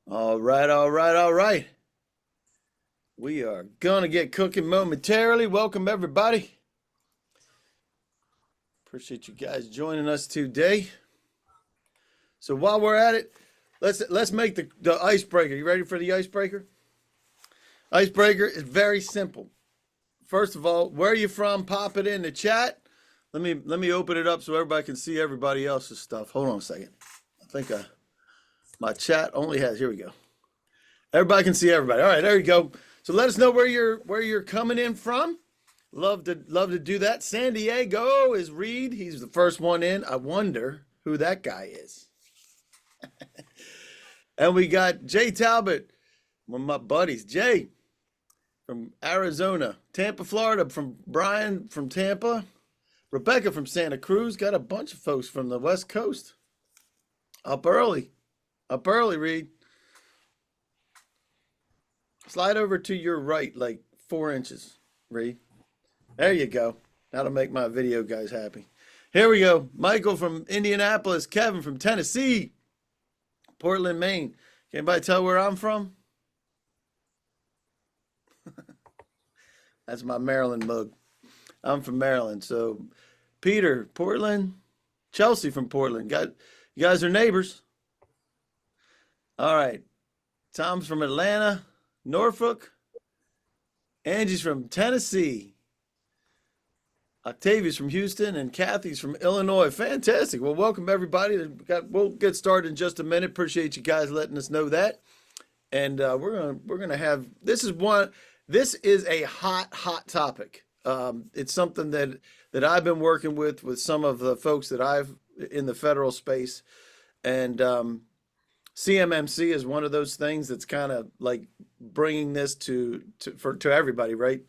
All right, all right, all right. We are gonna get cooking momentarily. Welcome everybody. Appreciate you guys joining us today. So while we're at it, let's make the icebreaker. You ready for the icebreaker? Icebreaker is very simple. First of all, where are you from? Pop it in the chat. Let me open it up so everybody can see everybody else's stuff. Hold on a second. I think my chat only has, here we go. Everybody can see everybody. All right, there you go. So let us know where you're coming in from. Love to do that. San Diego is Reed. He's the first one in. I wonder who that guy is. And we got Jay Talbot, one of my buddies. Jay from Arizona, Tampa, Florida, from Brian from Tampa, Rebecca from Santa Cruz. Got a bunch of folks from the West Coast. Up early, Reed. Slide over to your right, like 4 inches, Reed. There you go. That'll make my video guys happy. Here we go. Michael from Indianapolis, Kevin from Tennessee, Portland, Maine. Can anybody tell where I'm from? That's my Maryland mug. I'm from Maryland. So Peter, Portland, Chelsea from Portland. You guys are neighbors. All right. Tom's from Atlanta, Norfolk. Angie's from Tennessee. Octavia's from Houston, and Kathy's from Illinois. Fantastic. Well, welcome everybody. We'll get started in just a minute. Appreciate you guys letting us know that. And we're gonna have this is a hot topic. It's something that I've been working with some of the folks that I've in the federal space, and CMMC is one of those things that's kind of like bringing this to everybody, right?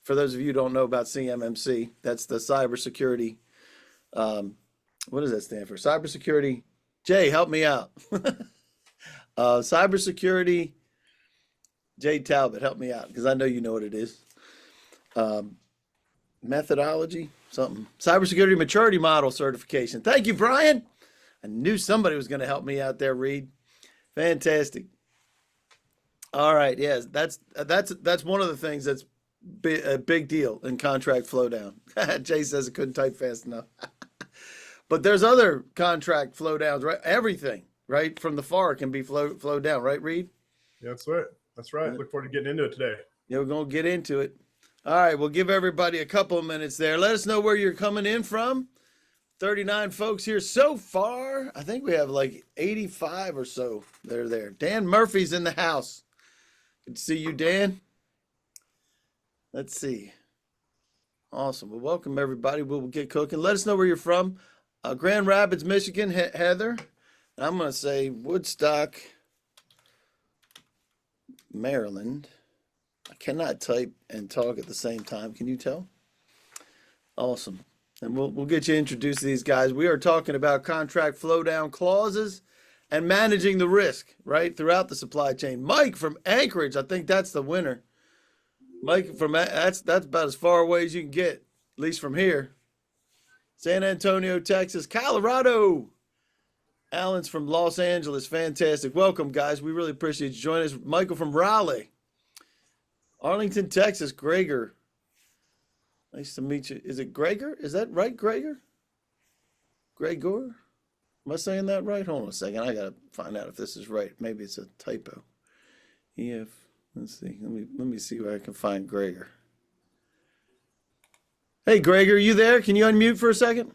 For those of you who don't know about CMMC, that's the cybersecurity. What does that stand for? Cybersecurity. Jay, help me out. Cybersecurity. Jay Talbot, help me out because I know you know what it is. Methodology, something. Cybersecurity maturity model certification. Thank you, Brian. I knew somebody was going to help me out there, Reed. Fantastic. All right, yes, that's one of the things that's a big deal in contract flow down. Jay says I couldn't type fast enough. But there's other contract flow downs, right? Everything, right? From the FAR can be flow down, right, Reed? Yeah, that's right. That's right. Look forward to getting into it today. Yeah, we're going to get into it. All right, we'll give everybody a couple of minutes there. Let us know where you're coming in from. 39 folks here so far. I think we have like 85 or so that are there. Dan Murphy's in the house. Good to see you, Dan. Let's see. Awesome. Well, welcome everybody. We'll get cooking. Let us know where you're from. Grand Rapids, Michigan, Heather. And I'm going to say Woodstock, Maryland. I cannot type and talk at the same time. Can you tell? Awesome. And we'll get you introduced to these guys. We are talking about contract flow down clauses and managing the risk, right, throughout the supply chain. Mike from Anchorage, I think that's the winner. Mike from that's about as far away as you can get, at least from here. San Antonio, Texas, Colorado. Alan's from Los Angeles. Fantastic. Welcome, guys. We really appreciate you joining us. Michael from Raleigh. Arlington, Texas, Gregor. Nice to meet you. Is it Gregor? Is that right, Gregor? Gregor? Am I saying that right? Hold on a second. I got to find out if this is right. Maybe it's a typo. Let's see. Let me see where I can find Gregor. Hey, Gregor, are you there? Can you unmute for a second?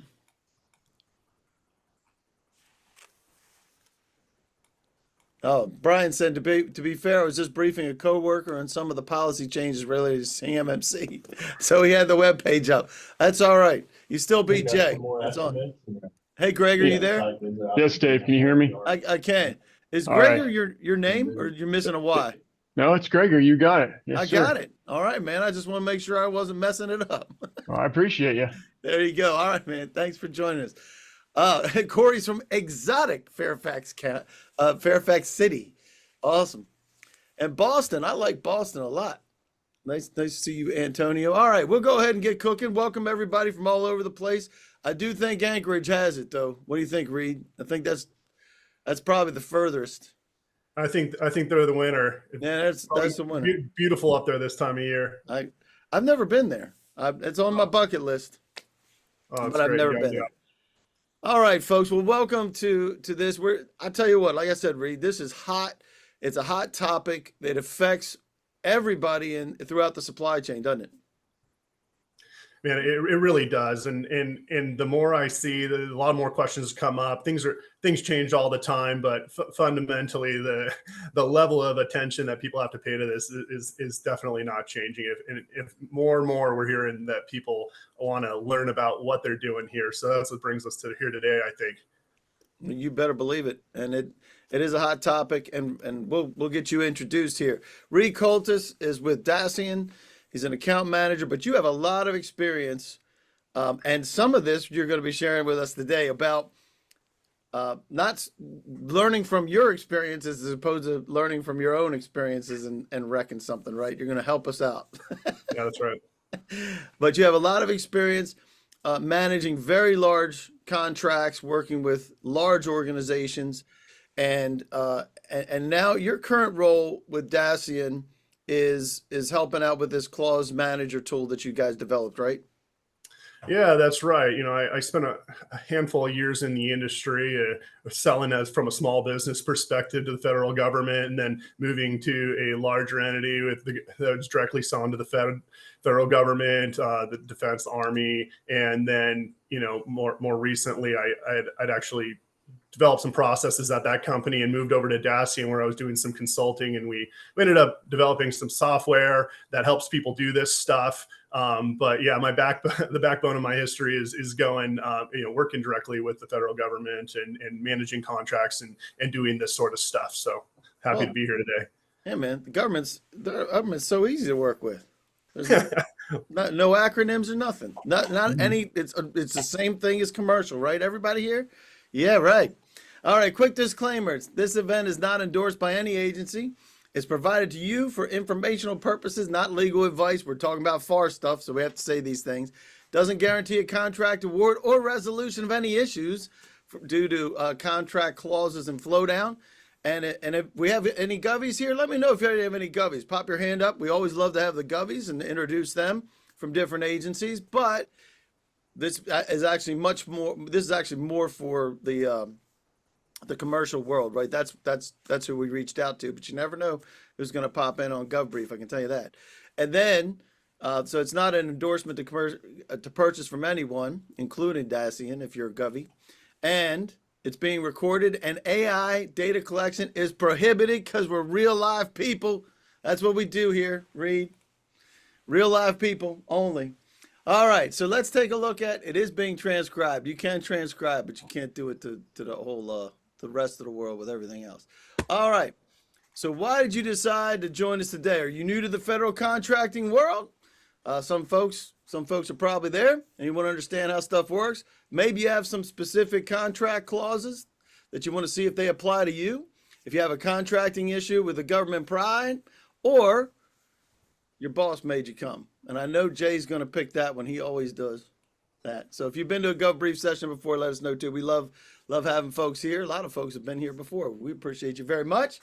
Oh, Brian said to be fair, I was just briefing a coworker on some of the policy changes related to CMMC. So he had the web page up. That's all right. You still beat Jay. That's on. Hey, Gregor, you there? Yes, Dave. Can you hear me? I can. Is All Gregor right. your name, or you're missing a Y? No, it's Gregor. You got it. Yes, I got it. All right, man. I just want to make sure I wasn't messing it up. Well, I appreciate you. There you go. All right, man. Thanks for joining us. Corey's from exotic Fairfax City. Awesome. And Boston. I like Boston a lot. Nice to see you, Antonio. All right, we'll go ahead and get cooking. Welcome everybody from all over the place. I do think Anchorage has it, though. What do you think, Reed? I think that's probably the furthest. I think they're the winner. It's Yeah, that's the winner. beautiful up there this time of year. I've never been there. It's on my bucket list, Oh, it's but I've great. never been there. All right, folks. Well, welcome to this. I tell you what, like I said, Reed, this is hot. It's a hot topic that affects everybody throughout the supply chain, doesn't it? Man, it really does, and the more I see, a lot more questions come up. Things change all the time, but fundamentally, the level of attention that people have to pay to this is definitely not changing. If more and more we're hearing that people want to learn about what they're doing here, so that's what brings us to here today, I think. You better believe it, and it is a hot topic, and we'll get you introduced here. Reed Coltis is with Dacian. He's an account manager, but you have a lot of experience, and some of this you're going to be sharing with us today about not learning from your experiences as opposed to learning from your own experiences and wrecking something, right? You're going to help us out. Yeah, that's right. But you have a lot of experience managing very large contracts, working with large organizations, and now your current role with Dacian is helping out with this clause manager tool that you guys developed, right? Yeah, that's right. I spent a handful of years in the industry selling as from a small business perspective to the federal government, and then moving to a larger entity that was directly selling to the federal government, the defense, Army, and then more recently, I'd actually developed some processes at that company and moved over to Dacian, where I was doing some consulting, and we ended up developing some software that helps people do this stuff. But yeah, the backbone of my history is going, working directly with the federal government and managing contracts and doing this sort of stuff. So happy to be here today. Yeah, man, the government's so easy to work with. There's no acronyms or nothing. Not any. It's the same thing as commercial, right? Everybody here? Yeah, right. All right, quick disclaimers. This event is not endorsed by any agency. It's provided to you for informational purposes, not legal advice. We're talking about FAR stuff, so we have to say these things. Doesn't guarantee a contract award or resolution of any issues due to contract clauses and flow down. And if we have any govies here, let me know if you have any govies. Pop your hand up. We always love to have the govies and introduce them from different agencies. But this is actually much more. This is actually more for the commercial world, right? That's who we reached out to. But you never know who's going to pop in on GovBrief. I can tell you that. And then, so it's not an endorsement to purchase from anyone, including Dacian, if you're a govie. And it's being recorded, and AI data collection is prohibited because we're real live people. That's what we do here, Reed. Real live people only. All right, so let's take a look at it. Is being transcribed. You can transcribe, but you can't do it to the whole the rest of the world with everything else. All right. So why did you decide to join us today? Are you new to the federal contracting world? Some folks are probably there, and you want to understand how stuff works. Maybe you have some specific contract clauses that you want to see if they apply to you. If you have a contracting issue with the government pride, or your boss made you come. And I know Jay's going to pick that one. He always does that. So if you've been to a GovBrief session before, let us know too. We love having folks here. A lot of folks have been here before. We appreciate you very much.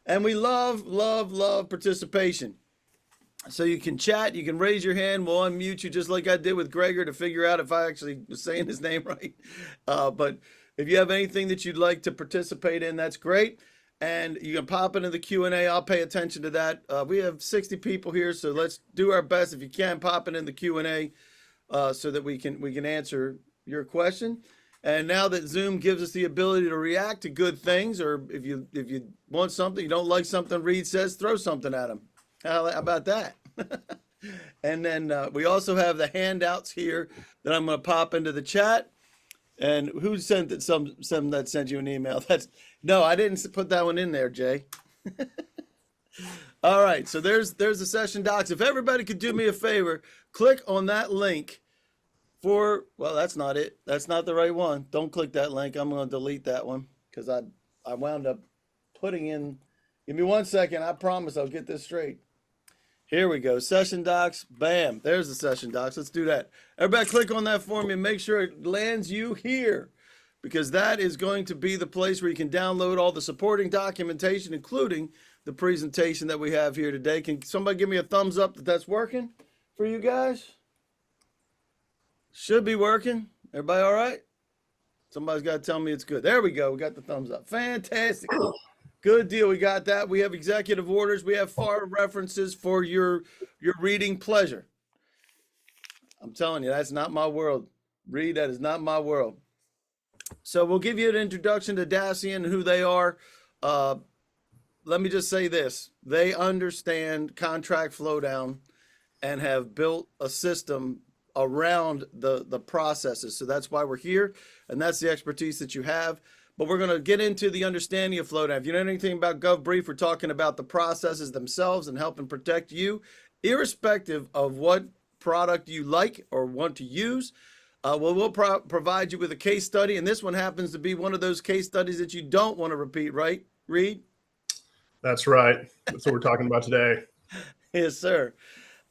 And we love participation. So you can chat, you can raise your hand. We'll unmute you just like I did with Gregor to figure out if I actually was saying his name right. But if you have anything that you'd like to participate in, that's great. And you can pop into the Q&A. I'll pay attention to that. We have 60 people here, so let's do our best. If you can, pop it in the Q&A so that we can answer your question. And now that Zoom gives us the ability to react to good things, or if you want something, you don't like something Reed says, throw something at him. How about that? And then we also have the handouts here that I'm going to pop into the chat. And who sent it? Some that sent you an email. No, I didn't put that one in there, Jay. All right, so there's the session docs. If everybody could do me a favor, click on that link well, that's not it. That's not the right one. Don't click that link. I'm going to delete that one because I wound up putting in. Give me 1 second. I promise I'll get this straight. Here we go. Session docs. Bam. There's the session docs. Let's do that. Everybody click on that for me and make sure it lands you here, because that is going to be the place where you can download all the supporting documentation, including the presentation that we have here today. Can somebody give me a thumbs up that that's working for you guys? Should be working. Everybody all right? Somebody's got to tell me it's good. There we go. We got the thumbs up. Fantastic. Good deal. We got that. We have executive orders. We have FAR references for your reading pleasure. I'm telling you, that's not my world. Read, that is not my world. So we'll give you an introduction to Dacian and who they are. Let me just say this. They understand contract flow down and have built a system around the processes. So that's why we're here, and that's the expertise that you have. But we're going to get into the understanding of flow down. If you know anything about GovBrief, we're talking about the processes themselves and helping protect you, irrespective of what product you like or want to use. We'll provide you with a case study, and this one happens to be one of those case studies that you don't want to repeat, right, Reed? That's right. That's what we're talking about today. Yes, sir.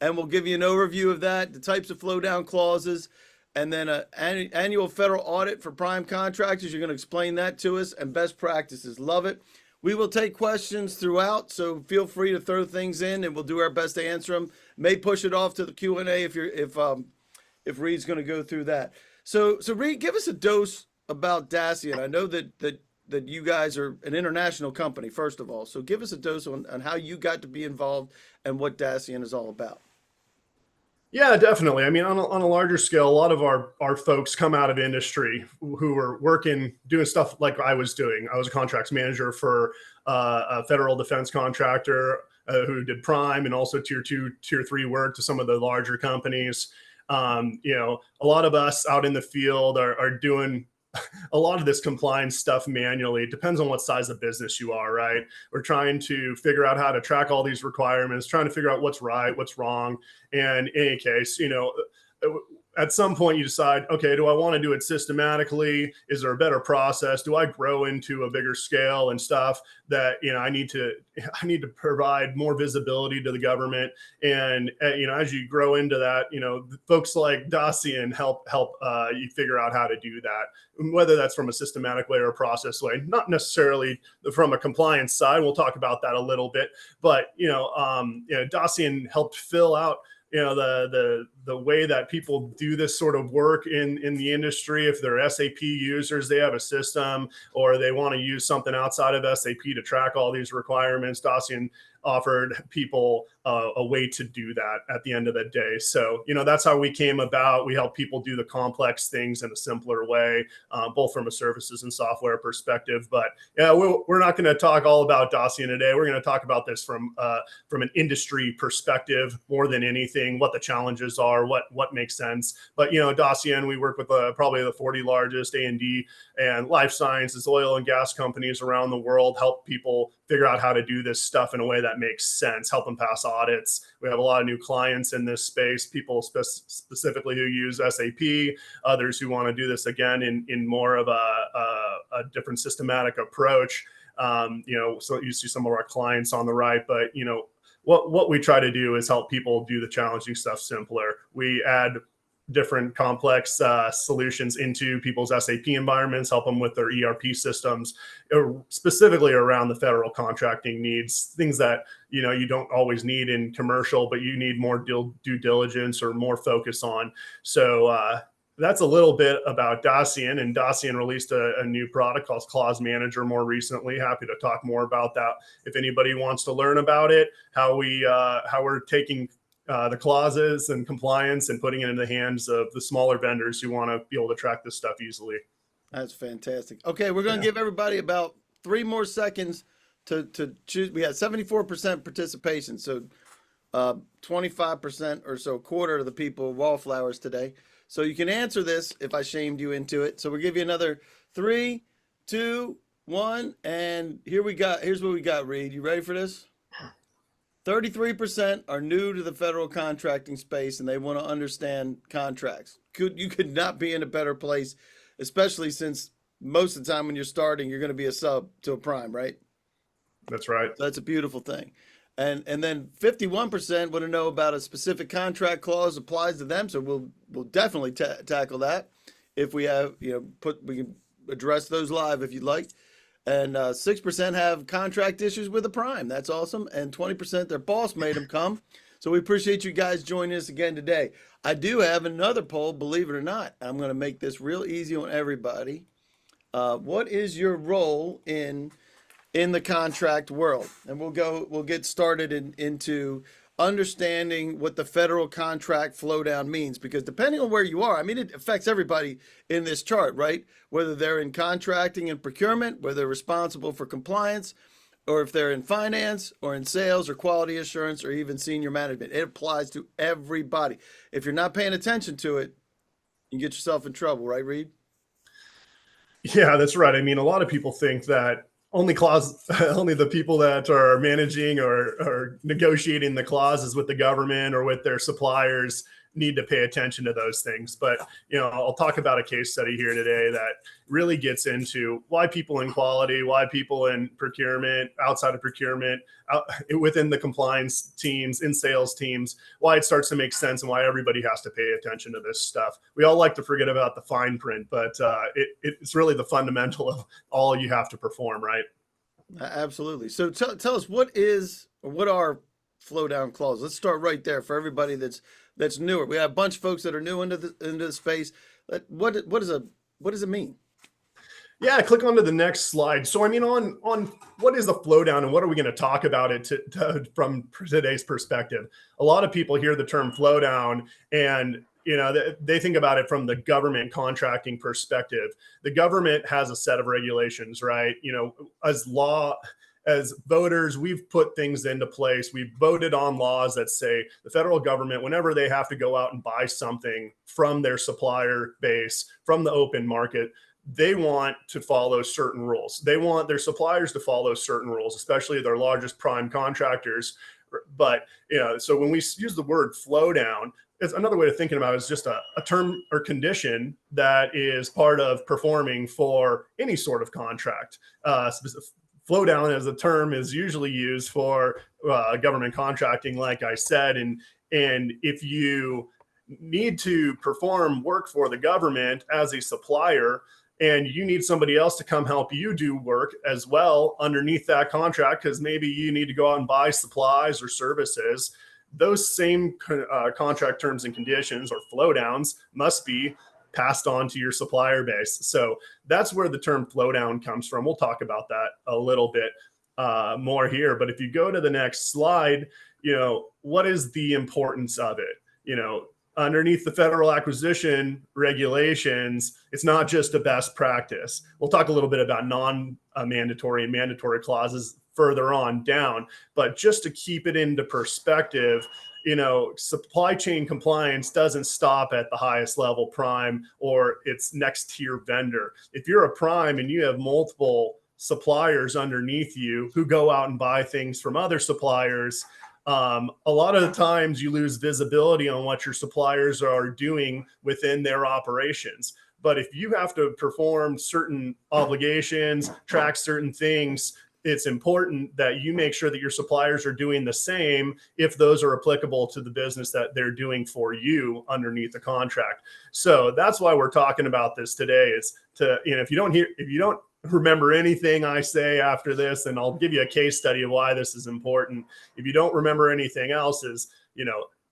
And we'll give you an overview of that, the types of flow down clauses, and then an annual federal audit for prime contractors. You're going to explain that to us, and best practices. Love it. We will take questions throughout, so feel free to throw things in, and we'll do our best to answer them. May push it off to the Q&A if Reed's going to go through that. So Reed, give us a dose about Dacian. I know that you guys are an international company, first of all. So give us a dose on how you got to be involved and what Dacian is all about. Yeah, definitely. I mean, on a larger scale, a lot of our folks come out of industry who were working, doing stuff like I was doing. I was a contracts manager for a federal defense contractor who did prime and also tier 2, tier 3 work to some of the larger companies. A lot of us out in the field are doing a lot of this compliance stuff manually. It depends on what size of business you are, right? We're trying to figure out how to track all these requirements, trying to figure out what's right, what's wrong. And in any case, at some point you decide, okay, do I want to do it systematically? Is there a better process? Do I grow into a bigger scale and stuff that, I need to provide more visibility to the government. And, as you grow into that, folks like Dacian help you figure out how to do that, whether that's from a systematic way or a process way, not necessarily from a compliance side. We'll talk about that a little bit, but, Dacian helped fill out the way that people do this sort of work in the industry. If they're SAP users, they have a system, or they want to use something outside of SAP to track all these requirements. Dacian offered people a way to do that at the end of the day. So, that's how we came about. We help people do the complex things in a simpler way, both from a services and software perspective. But yeah, we're not going to talk all about Dacian today. We're going to talk about this from an industry perspective more than anything, what the challenges are, what makes sense. But, Dacian, we work with probably the 40 largest A&D and life sciences, oil and gas companies around the world, help people figure out how to do this stuff in a way that makes sense, help them pass audits. We have a lot of new clients in this space, people specifically who use SAP, others who want to do this again in more of a different systematic approach. So you see some of our clients on the right, but what we try to do is help people do the challenging stuff simpler. We add different complex solutions into people's SAP environments, help them with their ERP systems, specifically around the federal contracting needs, things that, you don't always need in commercial, but you need more due diligence or more focus on. So that's a little bit about Dacian, and Dacian released a new product called Clause Manager more recently. Happy to talk more about that if anybody wants to learn about it, how we're taking the clauses and compliance and putting it in the hands of the smaller vendors who want to be able to track this stuff easily. That's fantastic. Okay, we're going to give everybody about 3 more seconds to choose. We had 74% participation, so 25% or so, a quarter of the people wallflowers today. So you can answer this if I shamed you into it. So we'll give you another 3, 2, 1, and here's what we got, Reed. You ready for this? 33% are new to the federal contracting space, and they want to understand contracts. You could not be in a better place, especially since most of the time when you're starting, you're going to be a sub to a prime, right? That's right. So that's a beautiful thing. And then 51% want to know about a specific contract clause applies to them. So we'll definitely tackle that if we have, we can address those live if you'd like. And 6% have contract issues with a prime. That's awesome. And 20% their boss made them come. So we appreciate you guys joining us again today. I do have another poll, believe it or not. I'm going to make this real easy on everybody. What is your role in the contract world? And we'll get started into understanding what the federal contract flow down means, because depending on where you are, I mean, it affects everybody in this chart, right? Whether they're in contracting and procurement, whether they're responsible for compliance, or if they're in finance or in sales or quality assurance or even senior management. It applies to everybody. If you're not paying attention to it, you get yourself in trouble, right, Reed? Yeah, that's right. I mean, a lot of people think that only the people that are managing or negotiating the clauses with the government or with their suppliers need to pay attention to those things. But, I'll talk about a case study here today that really gets into why people in quality, why people in procurement, outside of procurement, within the compliance teams, in sales teams, why it starts to make sense and why everybody has to pay attention to this stuff. We all like to forget about the fine print, but it's really the fundamental of all you have to perform, right? Absolutely. So tell us what are flow down clauses. Let's start right there for everybody that's newer. We have a bunch of folks that are new into the space. What does it mean? Yeah, click on to the next slide. So, I mean, on what is the flow down and what are we going to talk about it from today's perspective? A lot of people hear the term flow down and they think about it from the government contracting perspective. The government has a set of regulations, right? As voters, we've put things into place. We've voted on laws that say the federal government, whenever they have to go out and buy something from their supplier base, from the open market, they want to follow certain rules. They want their suppliers to follow certain rules, especially their largest prime contractors. But, so when we use the word flow down, it's another way of thinking about it is just a term or condition that is part of performing for any sort of contract. Flow down as a term is usually used for government contracting, like I said. And if you need to perform work for the government as a supplier, and you need somebody else to come help you do work as well underneath that contract, because maybe you need to go out and buy supplies or services, those same contract terms and conditions or flow downs must be passed on to your supplier base. So that's where the term flow down comes from. We'll talk about that a little bit more here. But if you go to the next slide, what is the importance of it? Underneath the federal acquisition regulations, it's not just a best practice. We'll talk a little bit about non-mandatory and mandatory clauses further on down, but just to keep it into perspective, supply chain compliance doesn't stop at the highest level prime or its next tier vendor. If you're a prime and you have multiple suppliers underneath you who go out and buy things from other suppliers, a lot of the times you lose visibility on what your suppliers are doing within their operations. But if you have to perform certain obligations, track certain things, it's important that you make sure that your suppliers are doing the same if those are applicable to the business that they're doing for you underneath the contract. So that's why we're talking about this today, is to, if you don't remember anything I say after this, and I'll give you a case study of why this is important. If you don't remember anything else, is,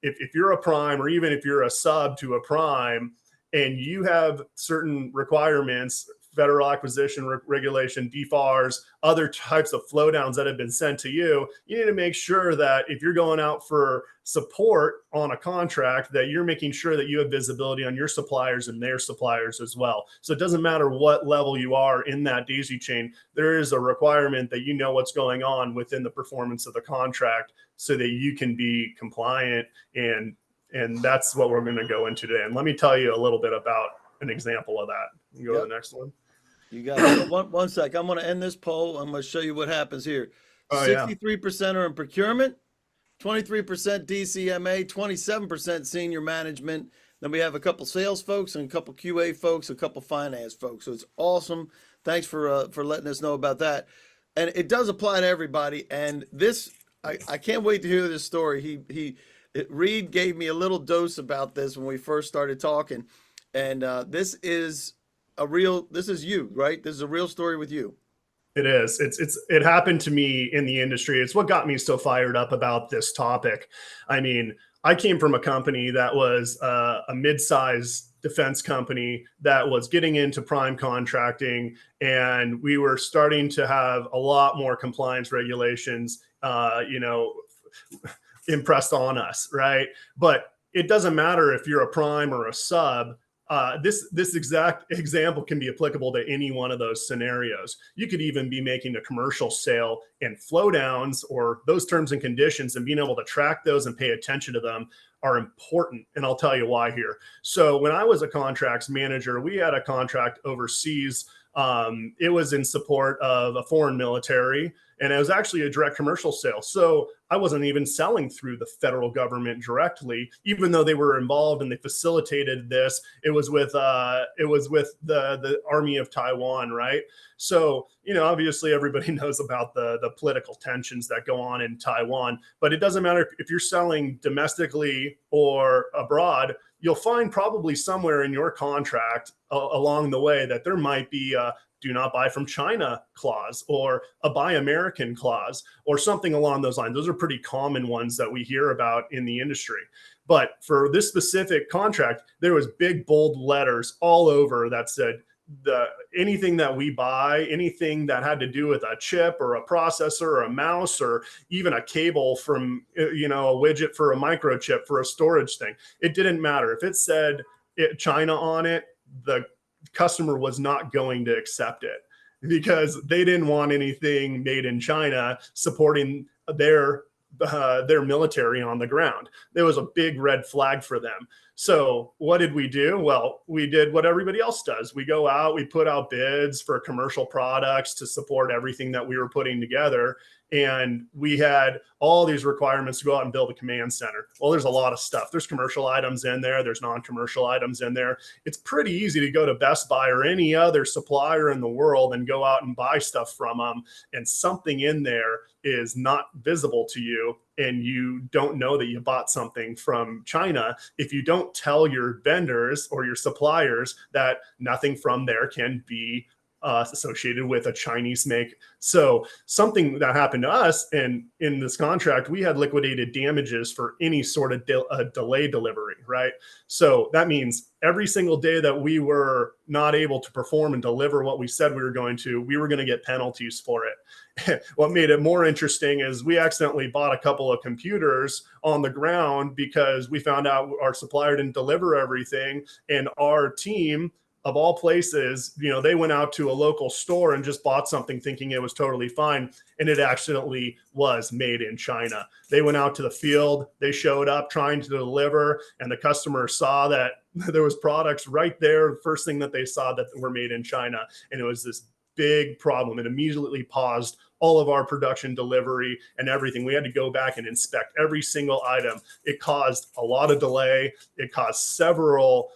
if you're a prime, or even if you're a sub to a prime, and you have certain requirements, federal acquisition regulation, DFARS, other types of flow downs that have been sent to you, you need to make sure that if you're going out for support on a contract, that you're making sure that you have visibility on your suppliers and their suppliers as well. So it doesn't matter what level you are in that daisy chain, there is a requirement that you know what's going on within the performance of the contract so that you can be compliant. And that's what we're going to go into today. And let me tell you a little bit about an example of that. You go to the next one. You got it. One sec. I'm going to end this poll. I'm going to show you what happens here. 63% are in procurement, 23% DCMA, 27% senior management. Then we have a couple sales folks and a couple QA folks, a couple finance folks. So it's awesome. Thanks for letting us know about that. And it does apply to everybody. And this, I can't wait to hear this story. Reed gave me a little dose about this when we first started talking. And this is this is you, right? This is a real story with you. It is. It happened to me in the industry. It's what got me so fired up about this topic. I mean, I came from a company that was a mid-size defense company that was getting into prime contracting, and we were starting to have a lot more compliance regulations, impressed on us, right? But it doesn't matter if you're a prime or a sub. This exact example can be applicable to any one of those scenarios. You could even be making a commercial sale, and flow downs or those terms and conditions and being able to track those and pay attention to them are important. And I'll tell you why here. So when I was a contracts manager, we had a contract overseas. It was in support of a foreign military, and it was actually a direct commercial sale. So I wasn't even selling through the federal government directly, even though they were involved and they facilitated this. It was with the Army of Taiwan, right? So, obviously everybody knows about the political tensions that go on in Taiwan, but it doesn't matter if you're selling domestically or abroad. You'll find probably somewhere in your contract along the way that there might be a do not buy from China clause or a buy American clause or something along those lines. Those are pretty common ones that we hear about in the industry. But for this specific contract, there was big bold letters all over that said, anything that we buy, anything that had to do with a chip or a processor or a mouse or even a cable from, a widget for a microchip for a storage thing, it didn't matter. If it said China on it, the customer was not going to accept it because they didn't want anything made in China supporting their military on the ground. There was a big red flag for them. So what did we do? Well, we did what everybody else does. We go out, we put out bids for commercial products to support everything that we were putting together. And we had all these requirements to go out and build a command center. Well, there's a lot of stuff. There's commercial items in there. There's non-commercial items in there. It's pretty easy to go to Best Buy or any other supplier in the world and go out and buy stuff from them. And something in there is not visible to you, and you don't know that you bought something from China if you don't tell your vendors or your suppliers that nothing from there can be associated with a Chinese make. So something that happened to us, and in this contract, we had liquidated damages for any sort of delay delivery, right? So that means every single day that we were not able to perform and deliver what we said we were going to get penalties for it. What made it more interesting is we accidentally bought a couple of computers on the ground because we found out our supplier didn't deliver everything, and our team, of all places, they went out to a local store and just bought something thinking it was totally fine. And it accidentally was made in China. They went out to the field, they showed up trying to deliver, and the customer saw that there was products right there. First thing that they saw that were made in China. And it was this big problem. It immediately paused all of our production, delivery, and everything. We had to go back and inspect every single item. It caused a lot of delay. It caused several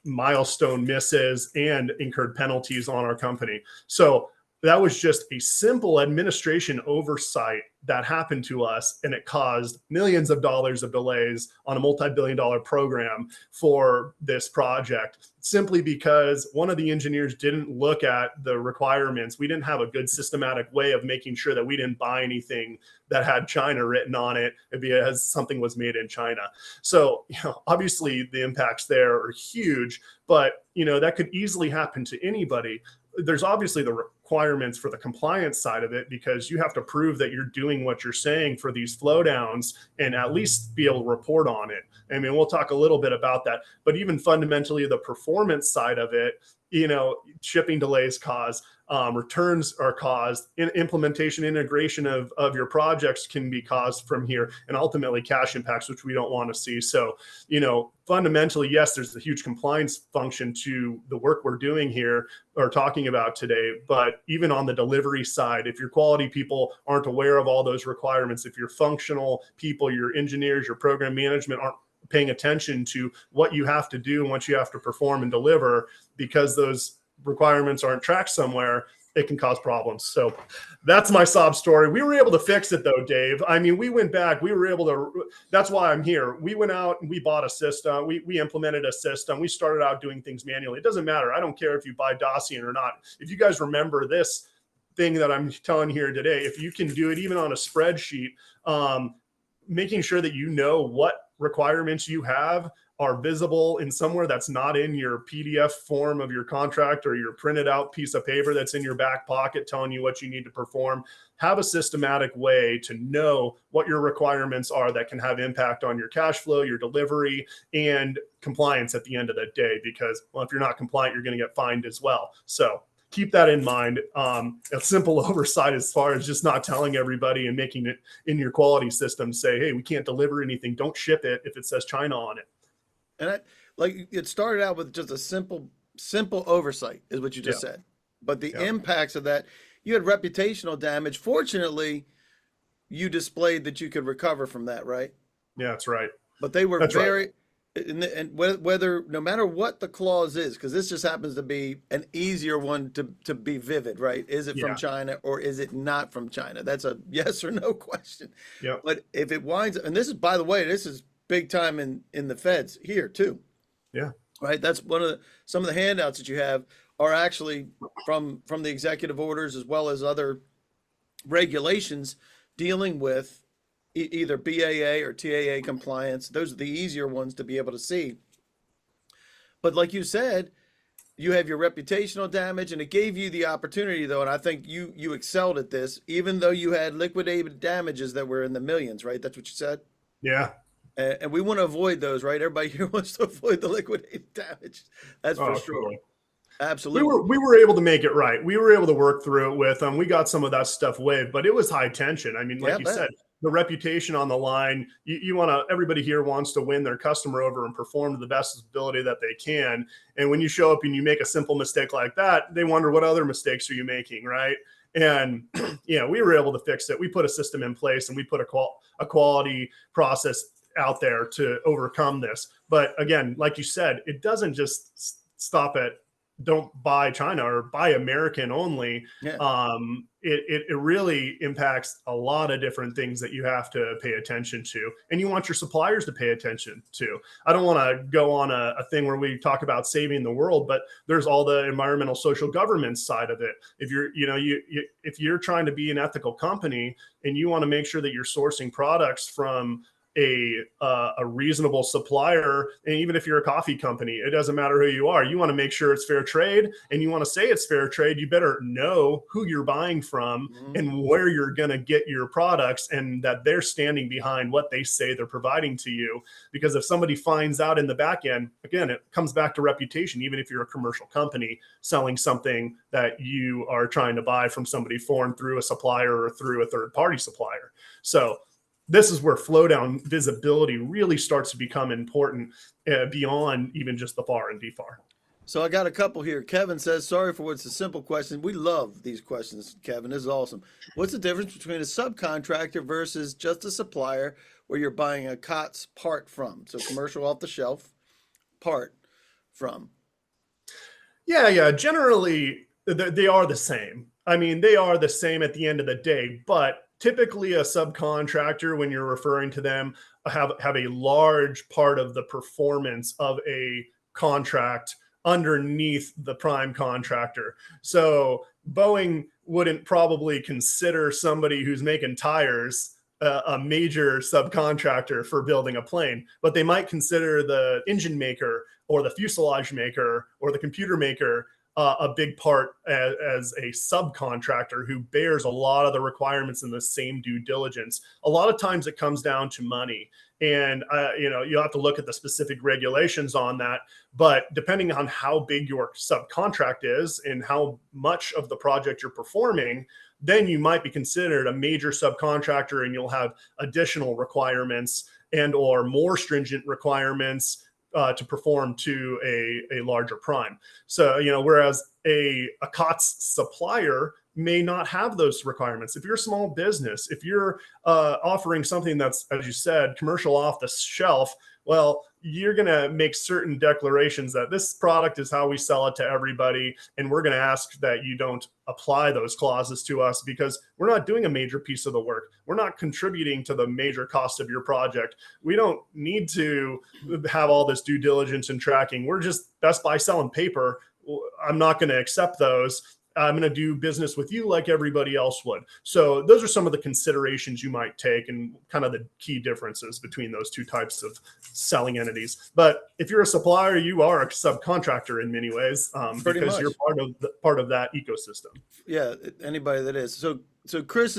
milestone misses and incurred penalties on our company. So that was just a simple administration oversight that happened to us, and it caused millions of dollars of delays on a multi-billion-dollar program for this project, simply because one of the engineers didn't look at the requirements. We didn't have a good systematic way of making sure that we didn't buy anything that had China written on it because something was made in China. So, obviously the impacts there are huge, but that could easily happen to anybody. There's obviously the requirements for the compliance side of it, because you have to prove that you're doing what you're saying for these flow downs and at least be able to report on it. I mean, we'll talk a little bit about that, but even fundamentally the performance side of it, shipping delays cause, returns are caused, implementation, integration of your projects can be caused from here, and ultimately cash impacts, which we don't want to see. So, fundamentally, yes, there's a huge compliance function to the work we're doing here or talking about today. But even on the delivery side, if your quality people aren't aware of all those requirements, if your functional people, your engineers, your program management aren't paying attention to what you have to do and what you have to perform and deliver, because those requirements aren't tracked somewhere, it can cause problems. So that's my sob story. We were able to fix it though, Dave. I mean, we went back, we were able to, that's why I'm here. We went out and we bought a system. We implemented a system. We started out doing things manually. It doesn't matter. I don't care if you buy Dossian or not. If you guys remember this thing that I'm telling here today, if you can do it even on a spreadsheet, making sure that you know what requirements you have are visible in somewhere that's not in your PDF form of your contract or your printed out piece of paper that's in your back pocket telling you what you need to perform. Have a systematic way to know what your requirements are that can have impact on your cash flow, your delivery, and compliance at the end of the day. Because, well, if you're not compliant, you're going to get fined as well. So keep that in mind. A simple oversight as far as just not telling everybody and making it in your quality system say, hey, we can't deliver anything. Don't ship it if it says China on it. And like it started out with just a simple oversight is what you just said. But the impacts of that, you had reputational damage. Fortunately, you displayed that you could recover from that, right? Yeah, that's right. But they were That's very, and whether, no matter what the clause is, because this just happens to be an easier one to be vivid, right? Is it from China or is it not from China? That's a yes or no question. Yeah. But if it winds up, and this is, by the way, this is big time in the feds here too. Yeah. Right. That's some of the handouts that you have are actually from the executive orders as well as other regulations dealing with either BAA or TAA compliance. Those are the easier ones to be able to see. But like you said, you have your reputational damage, and it gave you the opportunity though. And I think you excelled at this, even though you had liquidated damages that were in the millions, right? That's what you said. Yeah. And we want to avoid those, right? Everybody here wants to avoid the liquidated damage. That's for sure. Totally. Absolutely. We were able to make it right. We were able to work through it with them. We got some of that stuff waived, but it was high tension. I mean, like you said, the reputation on the line, you want to, everybody here wants to win their customer over and perform to the best ability that they can. And when you show up and you make a simple mistake like that, they wonder what other mistakes are you making, right? And yeah, we were able to fix it. We put a system in place and we put a quality process out there to overcome this. But again, like you said, it doesn't just stop at don't buy China or buy American only. Yeah. It really impacts a lot of different things that you have to pay attention to, and you want your suppliers to pay attention to. I don't want to go on a thing where we talk about saving the world, but there's all the environmental social governance side of it. If you're, if you're trying to be an ethical company and you want to make sure that you're sourcing products from a reasonable supplier, and even if you're a coffee company, it doesn't matter who you are. You want to make sure it's fair trade, and you want to say it's fair trade. You better know who you're buying from and where you're going to get your products, and that they're standing behind what they say they're providing to you. Because if somebody finds out in the back end, again, it comes back to reputation. Even if you're a commercial company selling something that you are trying to buy from somebody foreign through a supplier or through a third-party supplier. So this is where flow down visibility really starts to become important beyond even just the FAR and DFAR. So I got a couple here. Kevin says, sorry for what's a simple question. We love these questions, Kevin. This is awesome. What's the difference between a subcontractor versus just a supplier where you're buying a COTS part from? So commercial off the shelf part from. Yeah. Generally, they are the same. I mean, they are the same at the end of the day, but typically a subcontractor, when you're referring to them, have a large part of the performance of a contract underneath the prime contractor. So Boeing wouldn't probably consider somebody who's making tires a major subcontractor for building a plane, but they might consider the engine maker or the fuselage maker or the computer maker a big part as a subcontractor who bears a lot of the requirements in the same due diligence. A lot of times it comes down to money, and you'll have to look at the specific regulations on that. But depending on how big your subcontract is and how much of the project you're performing, then you might be considered a major subcontractor, and you'll have additional requirements and or more stringent requirements to perform to a larger prime. So, whereas a COTS supplier may not have those requirements. If you're a small business, if you're offering something that's, as you said, commercial off the shelf, well, you're going to make certain declarations that this product is how we sell it to everybody. And we're going to ask that you don't apply those clauses to us because we're not doing a major piece of the work. We're not contributing to the major cost of your project. We don't need to have all this due diligence and tracking. We're just Best Buy selling paper. I'm not going to accept those. I'm going to do business with you like everybody else would. So those are some of the considerations you might take and kind of the key differences between those two types of selling entities. But if you're a supplier, you are a subcontractor in many ways because you're part of that ecosystem. Yeah, anybody that is. So Chris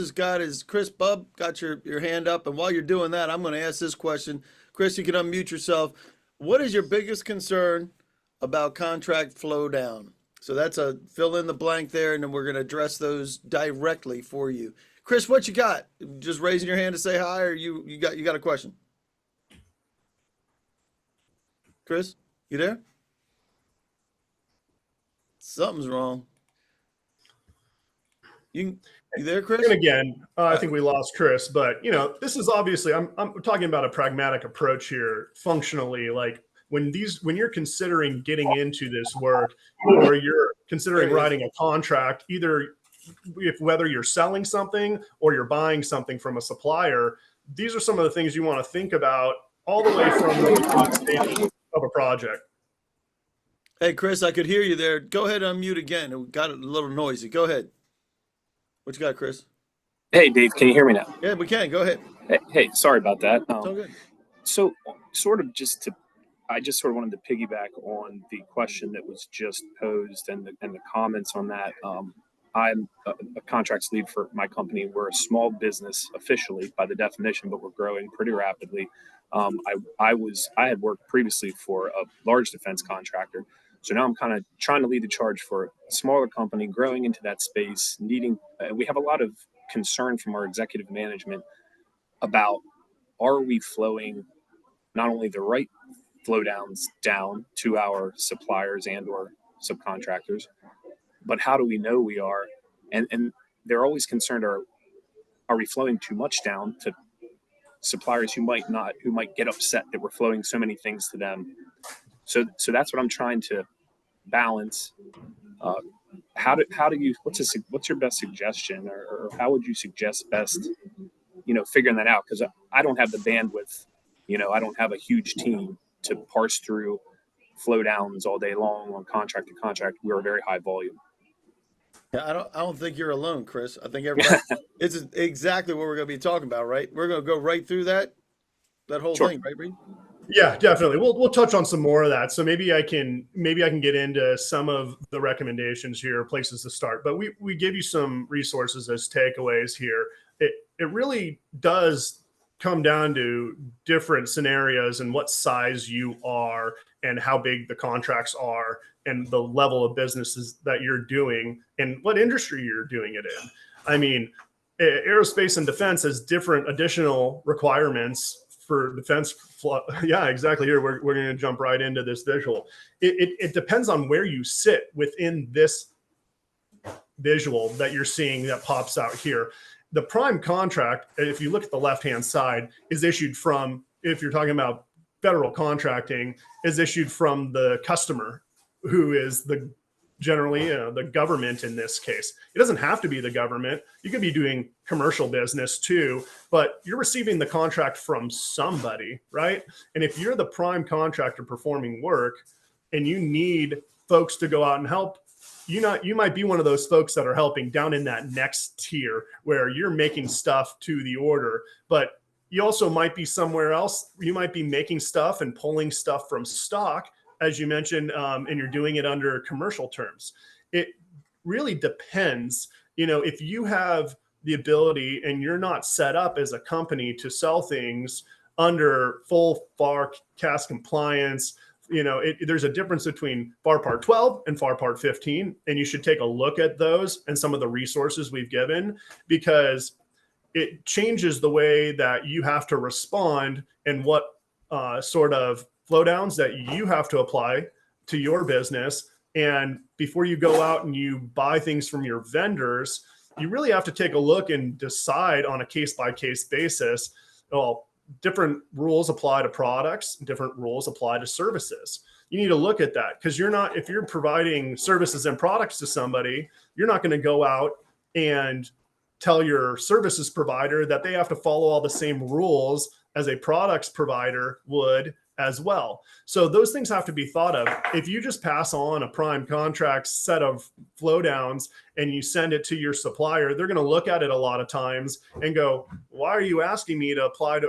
Bub got your hand up, and while you're doing that, I'm going to ask this question. Chris, you can unmute yourself. What is your biggest concern about contract flow down? So that's a fill in the blank there, and then we're going to address those directly for you. Chris, what you got? Just raising your hand to say hi, or you got a question? Chris, you there? Something's wrong. You there, Chris? And again, I think we lost Chris, but this is obviously I'm talking about a pragmatic approach here, functionally, like when you're considering getting into this work or you're considering writing a contract, whether you're selling something or you're buying something from a supplier, these are some of the things you want to think about all the way from the stage of a project. Hey, Chris, I could hear you there. Go ahead and unmute again. It got a little noisy. Go ahead. What you got, Chris? Hey, Dave, can you hear me now? Yeah, we can. Go ahead. Hey, sorry about that. It's all good. So I just sort of wanted to piggyback on the question that was just posed and the comments on that. I'm a contracts lead for my company. We're a small business officially by the definition, but we're growing pretty rapidly. I had worked previously for a large defense contractor. So now I'm kind of trying to lead the charge for a smaller company growing into that space, we have a lot of concern from our executive management about, are we flowing not only the right flow downs down to our suppliers and or subcontractors, but how do we know we are? And they're always concerned, are we flowing too much down to suppliers who might get upset that we're flowing so many things to them? So that's what I'm trying to balance. What's your best suggestion, or how would you suggest best, figuring that out? Because I don't have the bandwidth, I don't have a huge team to parse through flow downs all day long on contract to contract. We're a very high volume. Yeah, I don't think you're alone, Chris. I think everybody, it's exactly what we're going to be talking about, right? We're going to go right through that whole thing, right, Reed? Yeah, definitely. We'll touch on some more of that. So maybe I can get into some of the recommendations here, places to start. But we give you some resources as takeaways here. It really does come down to different scenarios and what size you are and how big the contracts are and the level of businesses that you're doing and what industry you're doing it in. I mean, aerospace and defense has different additional requirements for defense. Yeah, exactly. Here, we're going to jump right into this visual. It depends on where you sit within this visual that you're seeing that pops out here. The prime contract, if you look at the left-hand side, is issued from, if you're talking about federal contracting, is issued from the customer, who is generally the government in this case. It doesn't have to be the government. You could be doing commercial business too, but you're receiving the contract from somebody, right? And if you're the prime contractor performing work and you need folks to go out and help, you might be one of those folks that are helping down in that next tier where you're making stuff to the order, but you also might be somewhere else. You might be making stuff and pulling stuff from stock, as you mentioned, and you're doing it under commercial terms. It really depends. If you have the ability and you're not set up as a company to sell things under full FAR CAS compliance, there's a difference between FAR Part 12 and FAR Part 15, and you should take a look at those and some of the resources we've given, because it changes the way that you have to respond and what sort of flow downs that you have to apply to your business. And before you go out and you buy things from your vendors, you really have to take a look and decide on a case-by-case basis, well, different rules apply to products, different rules apply to services. You need to look at that, because if you're providing services and products to somebody, you're not going to go out and tell your services provider that they have to follow all the same rules as a products provider would as well. So those things have to be thought of. If you just pass on a prime contract set of flow downs and you send it to your supplier, they're going to look at it a lot of times and go, why are you asking me to apply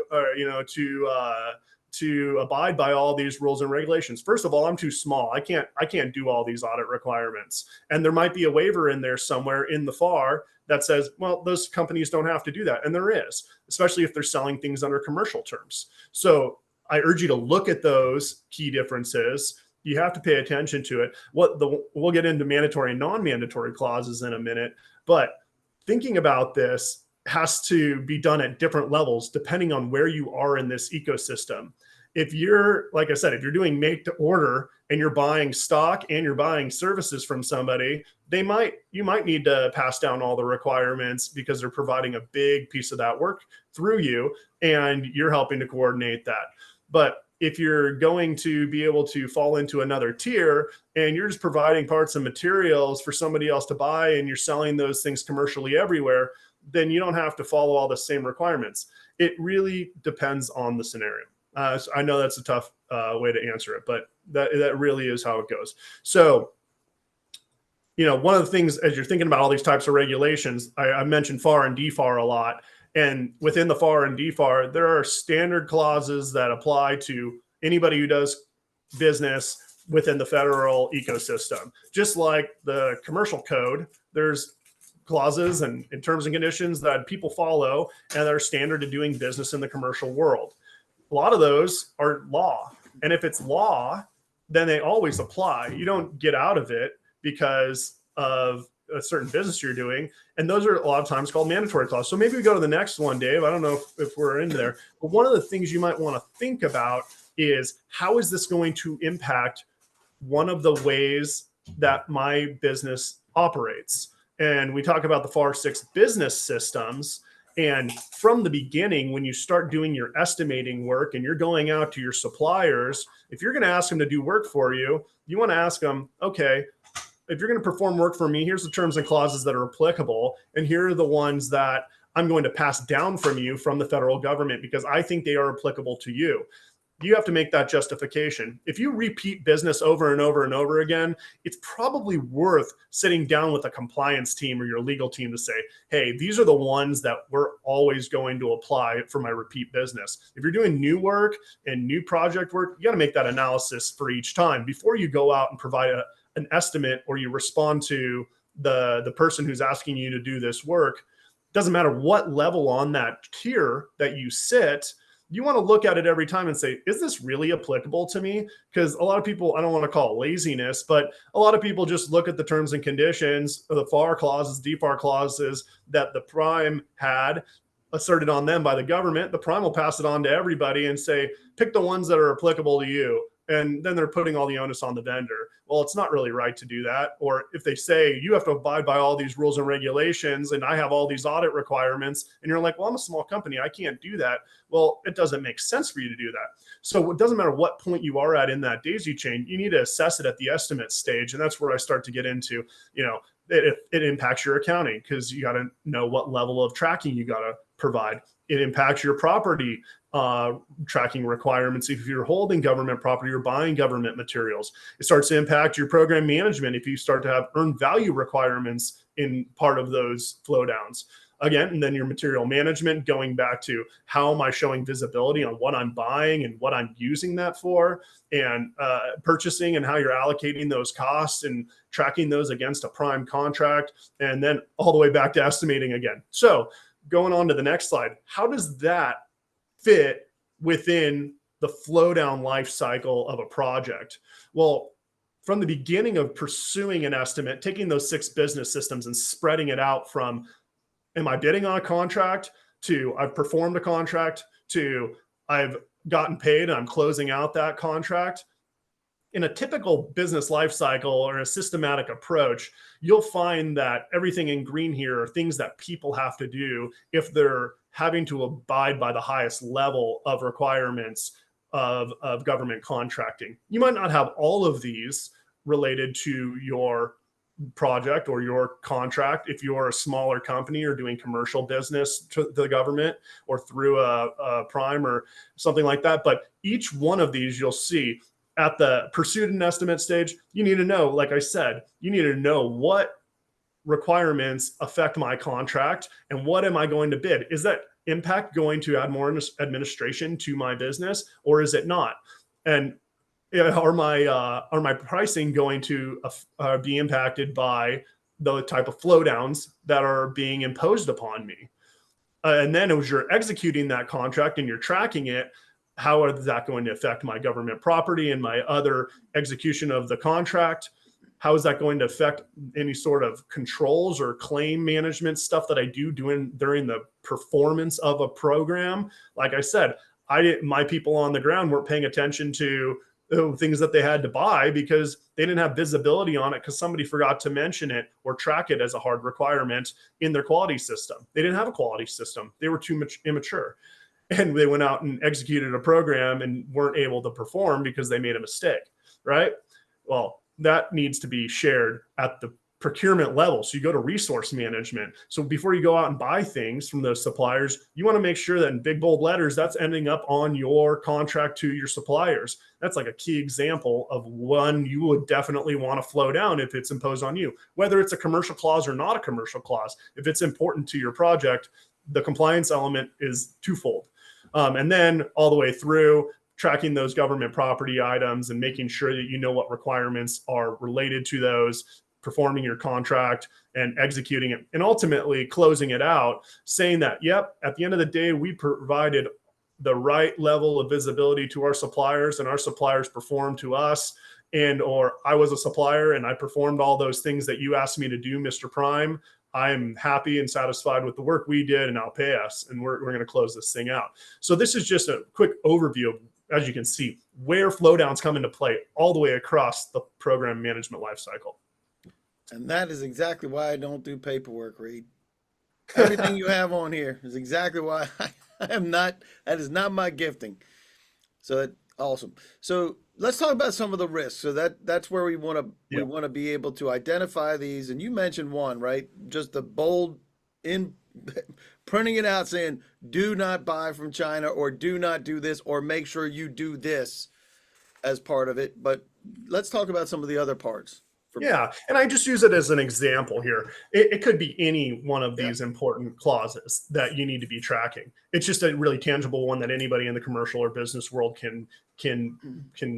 to abide by all these rules and regulations? First of all, I'm too small. I can't do all these audit requirements. And there might be a waiver in there somewhere in the FAR that says, well, those companies don't have to do that. And there is, especially if they're selling things under commercial terms. So I urge you to look at those key differences. You have to pay attention to it. We'll get into mandatory and non-mandatory clauses in a minute, but thinking about this has to be done at different levels depending on where you are in this ecosystem. If you're, like I said, if you're doing make to order and you're buying stock and you're buying services from somebody, you might need to pass down all the requirements because they're providing a big piece of that work through you and you're helping to coordinate that. But if you're going to be able to fall into another tier and you're just providing parts and materials for somebody else to buy and you're selling those things commercially everywhere, then you don't have to follow all the same requirements. It really depends on the scenario. So I know that's a tough way to answer it, but that really is how it goes. So, one of the things as you're thinking about all these types of regulations, I mentioned FAR and DFAR a lot. And within the FAR and DFAR, there are standard clauses that apply to anybody who does business within the federal ecosystem. Just like the commercial code, there's clauses and terms and conditions that people follow and that are standard to doing business in the commercial world. A lot of those are law. And if it's law, then they always apply. You don't get out of it because of a certain business you're doing. And those are a lot of times called mandatory clauses. So maybe we go to the next one, Dave. I don't know if we're into there, but one of the things you might want to think about is, how is this going to impact one of the ways that my business operates? And we talk about the FAR 6 business systems. And from the beginning, when you start doing your estimating work and you're going out to your suppliers, if you're going to ask them to do work for you, you want to ask them, okay, if you're going to perform work for me, here's the terms and clauses that are applicable. And here are the ones that I'm going to pass down from you from the federal government because I think they are applicable to you. You have to make that justification. If you repeat business over and over and over again, it's probably worth sitting down with a compliance team or your legal team to say, hey, these are the ones that we're always going to apply for my repeat business. If you're doing new work and new project work, you got to make that analysis for each time before you go out and provide an estimate or you respond to the person who's asking you to do this work. Doesn't matter what level on that tier that you sit, you want to look at it every time and say, is this really applicable to me? Because a lot of people, I don't want to call it laziness, but a lot of people just look at the terms and conditions, the FAR clauses, DFAR clauses that the prime had asserted on them by the government. The prime will pass it on to everybody and say, pick the ones that are applicable to you. And then they're putting all the onus on the vendor. Well, it's not really right to do that. Or if they say you have to abide by all these rules and regulations and I have all these audit requirements, and you're like, well, I'm a small company, I can't do that. Well, it doesn't make sense for you to do that. So it doesn't matter what point you are at in that daisy chain, you need to assess it at the estimate stage. And that's where I start to get into, it impacts your accounting because you got to know what level of tracking you got to provide. It impacts your property tracking requirements. If you're holding government property or buying government materials, it starts to impact your program management. If you start to have earned value requirements in part of those flow downs, again, and then your material management, going back to how am I showing visibility on what I'm buying and what I'm using that for, and purchasing and how you're allocating those costs and tracking those against a prime contract, and then all the way back to estimating again. So going on to the next slide, how does that fit within the flow down life cycle of a project? Well, from the beginning of pursuing an estimate, taking those 6 business systems and spreading it out from, am I bidding on a contract, to I've performed a contract, to I've gotten paid and I'm closing out that contract. in a typical business life cycle or a systematic approach, you'll find that everything in green here are things that people have to do if they're having to abide by the highest level of requirements of government contracting. You might not have all of these related to your project or your contract if you're a smaller company or doing commercial business to the government or through a prime or something like that. But each one of these you'll see at the pursuit and estimate stage, you need to know, like I said, you need to know what requirements affect my contract and what am I going to bid? Is that impact going to add more administration to my business or is it not? And are my pricing going to be impacted by the type of flow downs that are being imposed upon me? And then as you're executing that contract and you're tracking it, how is that going to affect my government property and my other execution of the contract? How is that going to affect any sort of controls or claim management stuff that I do during the performance of a program? Like I said, my people on the ground weren't paying attention to things that they had to buy because they didn't have visibility on it because somebody forgot to mention it or track it as a hard requirement in their quality system. They didn't have a quality system. They were too much immature. And they went out and executed a program and weren't able to perform because they made a mistake, right? Well, that needs to be shared at the procurement level. So you go to resource management. So before you go out and buy things from those suppliers, you want to make sure that in big bold letters, that's ending up on your contract to your suppliers. That's like a key example of one you would definitely want to flow down if it's imposed on you, whether it's a commercial clause or not a commercial clause. If it's important to your project, the compliance element is twofold. And then all the way through tracking those government property items and making sure that you know what requirements are related to those, performing your contract and executing it, and ultimately closing it out, saying that, yep, at the end of the day, we provided the right level of visibility to our suppliers and our suppliers performed to us. And, or I was a supplier and I performed all those things that you asked me to do, Mr. Prime. I'm happy and satisfied with the work we did and I'll pay us. And we're going to close this thing out. So this is just a quick overview of, as you can see, where flow downs come into play all the way across the program management lifecycle. And that is exactly why I don't do paperwork, Reed. Everything you have on here is exactly why I am not, that is not my gifting. So that, awesome. So let's talk about some of the risks. So that's where we want to be able to identify these. And you mentioned one, right? Just the bold in printing it out saying, do not buy from China or do not do this or make sure you do this as part of it. But let's talk about some of the other parts. Yeah. And I just use it as an example here. It could be any one of these important clauses that you need to be tracking. It's just a really tangible one that anybody in the commercial or business world can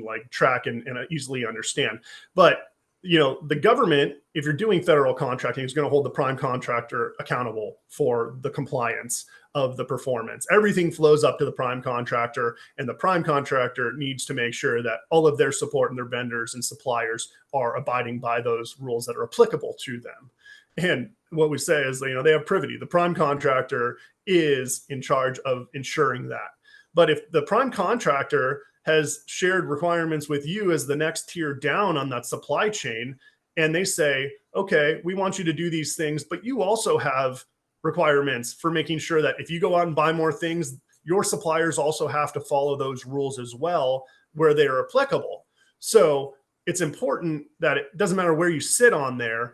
like track and easily understand. But, you know, the government, if you're doing federal contracting, is going to hold the prime contractor accountable for the compliance of the performance. Everything flows up to the prime contractor, and the prime contractor needs to make sure that all of their support and their vendors and suppliers are abiding by those rules that are applicable to them. And what we say is, you know, they have privity. The prime contractor is in charge of ensuring that. But if the prime contractor has shared requirements with you as the next tier down on that supply chain, and they say, okay, we want you to do these things, but you also have requirements for making sure that if you go out and buy more things, your suppliers also have to follow those rules as well where they are applicable. So it's important that it doesn't matter where you sit on there.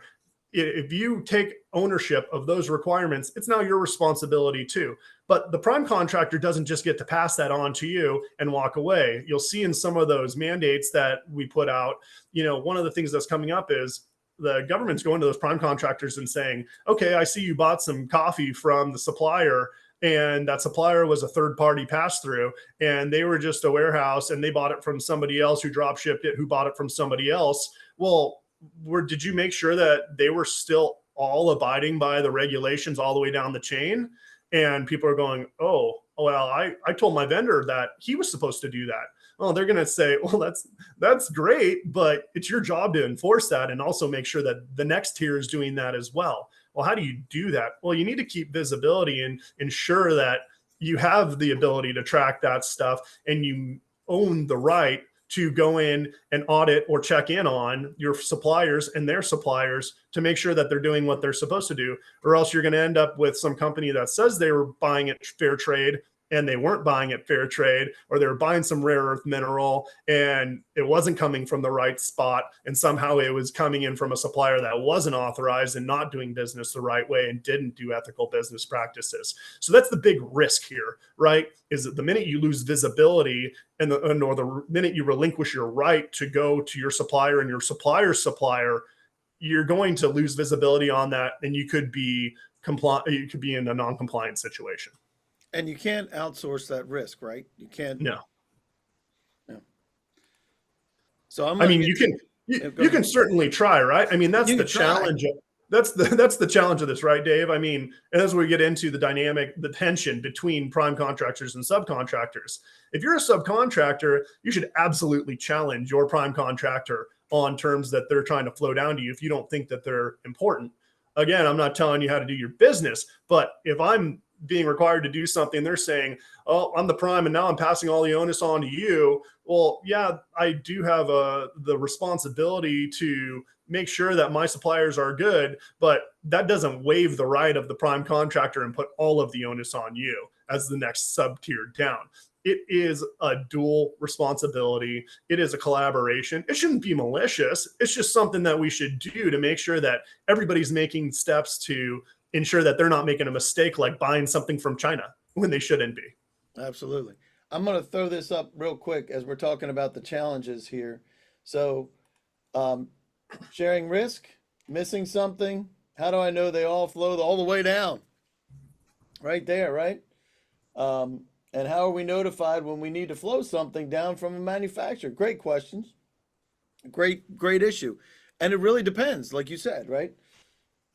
If you take ownership of those requirements, it's now your responsibility too. But the prime contractor doesn't just get to pass that on to you and walk away. You'll see in some of those mandates that we put out, you know, one of the things that's coming up is the government's going to those prime contractors and saying, okay, I see you bought some coffee from the supplier, and that supplier was a third party pass through, and they were just a warehouse and they bought it from somebody else who drop shipped it, who bought it from somebody else. Well, did you make sure that they were still all abiding by the regulations all the way down the chain? And people are going, oh, well, I told my vendor that he was supposed to do that. Oh, they're going to say, well, that's great, but it's your job to enforce that and also make sure that the next tier is doing that as well. Well, how do you do that? Well, you need to keep visibility and ensure that you have the ability to track that stuff and you own the right to go in and audit or check in on your suppliers and their suppliers to make sure that they're doing what they're supposed to do, or else you're going to end up with some company that says they were buying at fair trade and they weren't buying at fair trade, or they were buying some rare earth mineral and it wasn't coming from the right spot, and somehow it was coming in from a supplier that wasn't authorized and not doing business the right way and didn't do ethical business practices. So that's the big risk here, right? Is that the minute you lose visibility or the minute you relinquish your right to go to your supplier and your supplier's supplier, you're going to lose visibility on that, and you could be in a non-compliant situation. And you can't outsource that risk, right? You can't. No. So I mean, you can certainly try, right? I mean, that's the challenge. That's the challenge of this, right, Dave? I mean, and as we get into the tension between prime contractors and subcontractors, if you're a subcontractor, you should absolutely challenge your prime contractor on terms that they're trying to flow down to you if you don't think that they're important. Again, I'm not telling you how to do your business, but if I'm being required to do something, they're saying, oh, I'm the prime and now I'm passing all the onus on to you. Well, yeah, I do have the responsibility to make sure that my suppliers are good, but that doesn't waive the right of the prime contractor and put all of the onus on you as the next sub-tier down. It is a dual responsibility. It is a collaboration. It shouldn't be malicious. It's just something that we should do to make sure that everybody's making steps to ensure that they're not making a mistake like buying something from China when they shouldn't be. Absolutely. I'm going to throw this up real quick as we're talking about the challenges here. So, sharing risk, missing something. How do I know they all flow all the way down? Right there, right? And how are we notified when we need to flow something down from a manufacturer? Great questions. Great issue. And it really depends, like you said, right?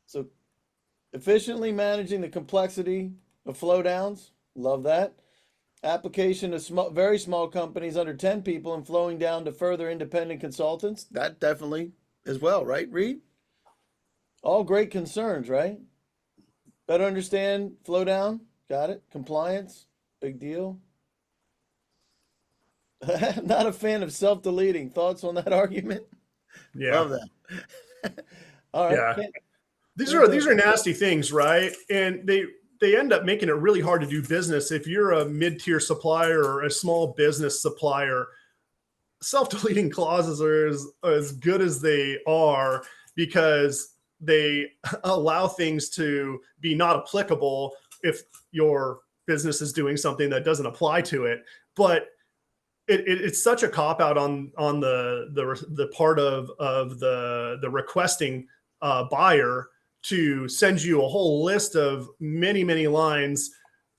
So efficiently managing the complexity of flow downs. Love that. Application of very small companies under 10 people and flowing down to further independent consultants. That definitely as well, right, Reed? All great concerns, right? Better understand flow down. Got it. Compliance. Big deal. Not a fan of self-deleting. Thoughts on that argument? Yeah. Love that. All right. Yeah. These are nasty things, right? And they end up making it really hard to do business. If you're a mid-tier supplier or a small business supplier, self-deleting clauses are as good as they are because they allow things to be not applicable if your business is doing something that doesn't apply to it. But it's such a cop out on the part of the requesting buyer to send you a whole list of many lines.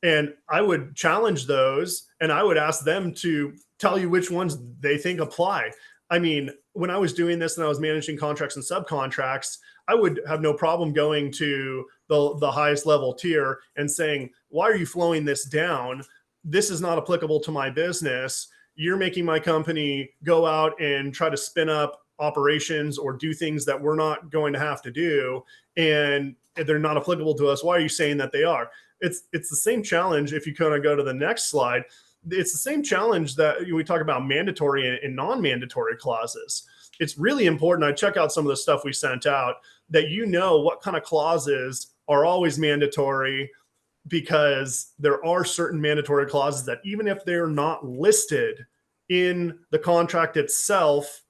And I would challenge those and I would ask them to tell you which ones they think apply. I mean, when I was doing this and I was managing contracts and subcontracts, I would have no problem going to the highest level tier and saying, why are you flowing this down? This is not applicable to my business. You're making my company go out and try to spin up operations or do things that we're not going to have to do. And they're not applicable to us. Why are you saying that they are? It's the same challenge. If you kind of go to the next slide, it's the same challenge that we talk about mandatory and non-mandatory clauses. It's really important. I check out some of the stuff we sent out that you know what kind of clauses are always mandatory, because there are certain mandatory clauses that even if they're not listed in the contract itself,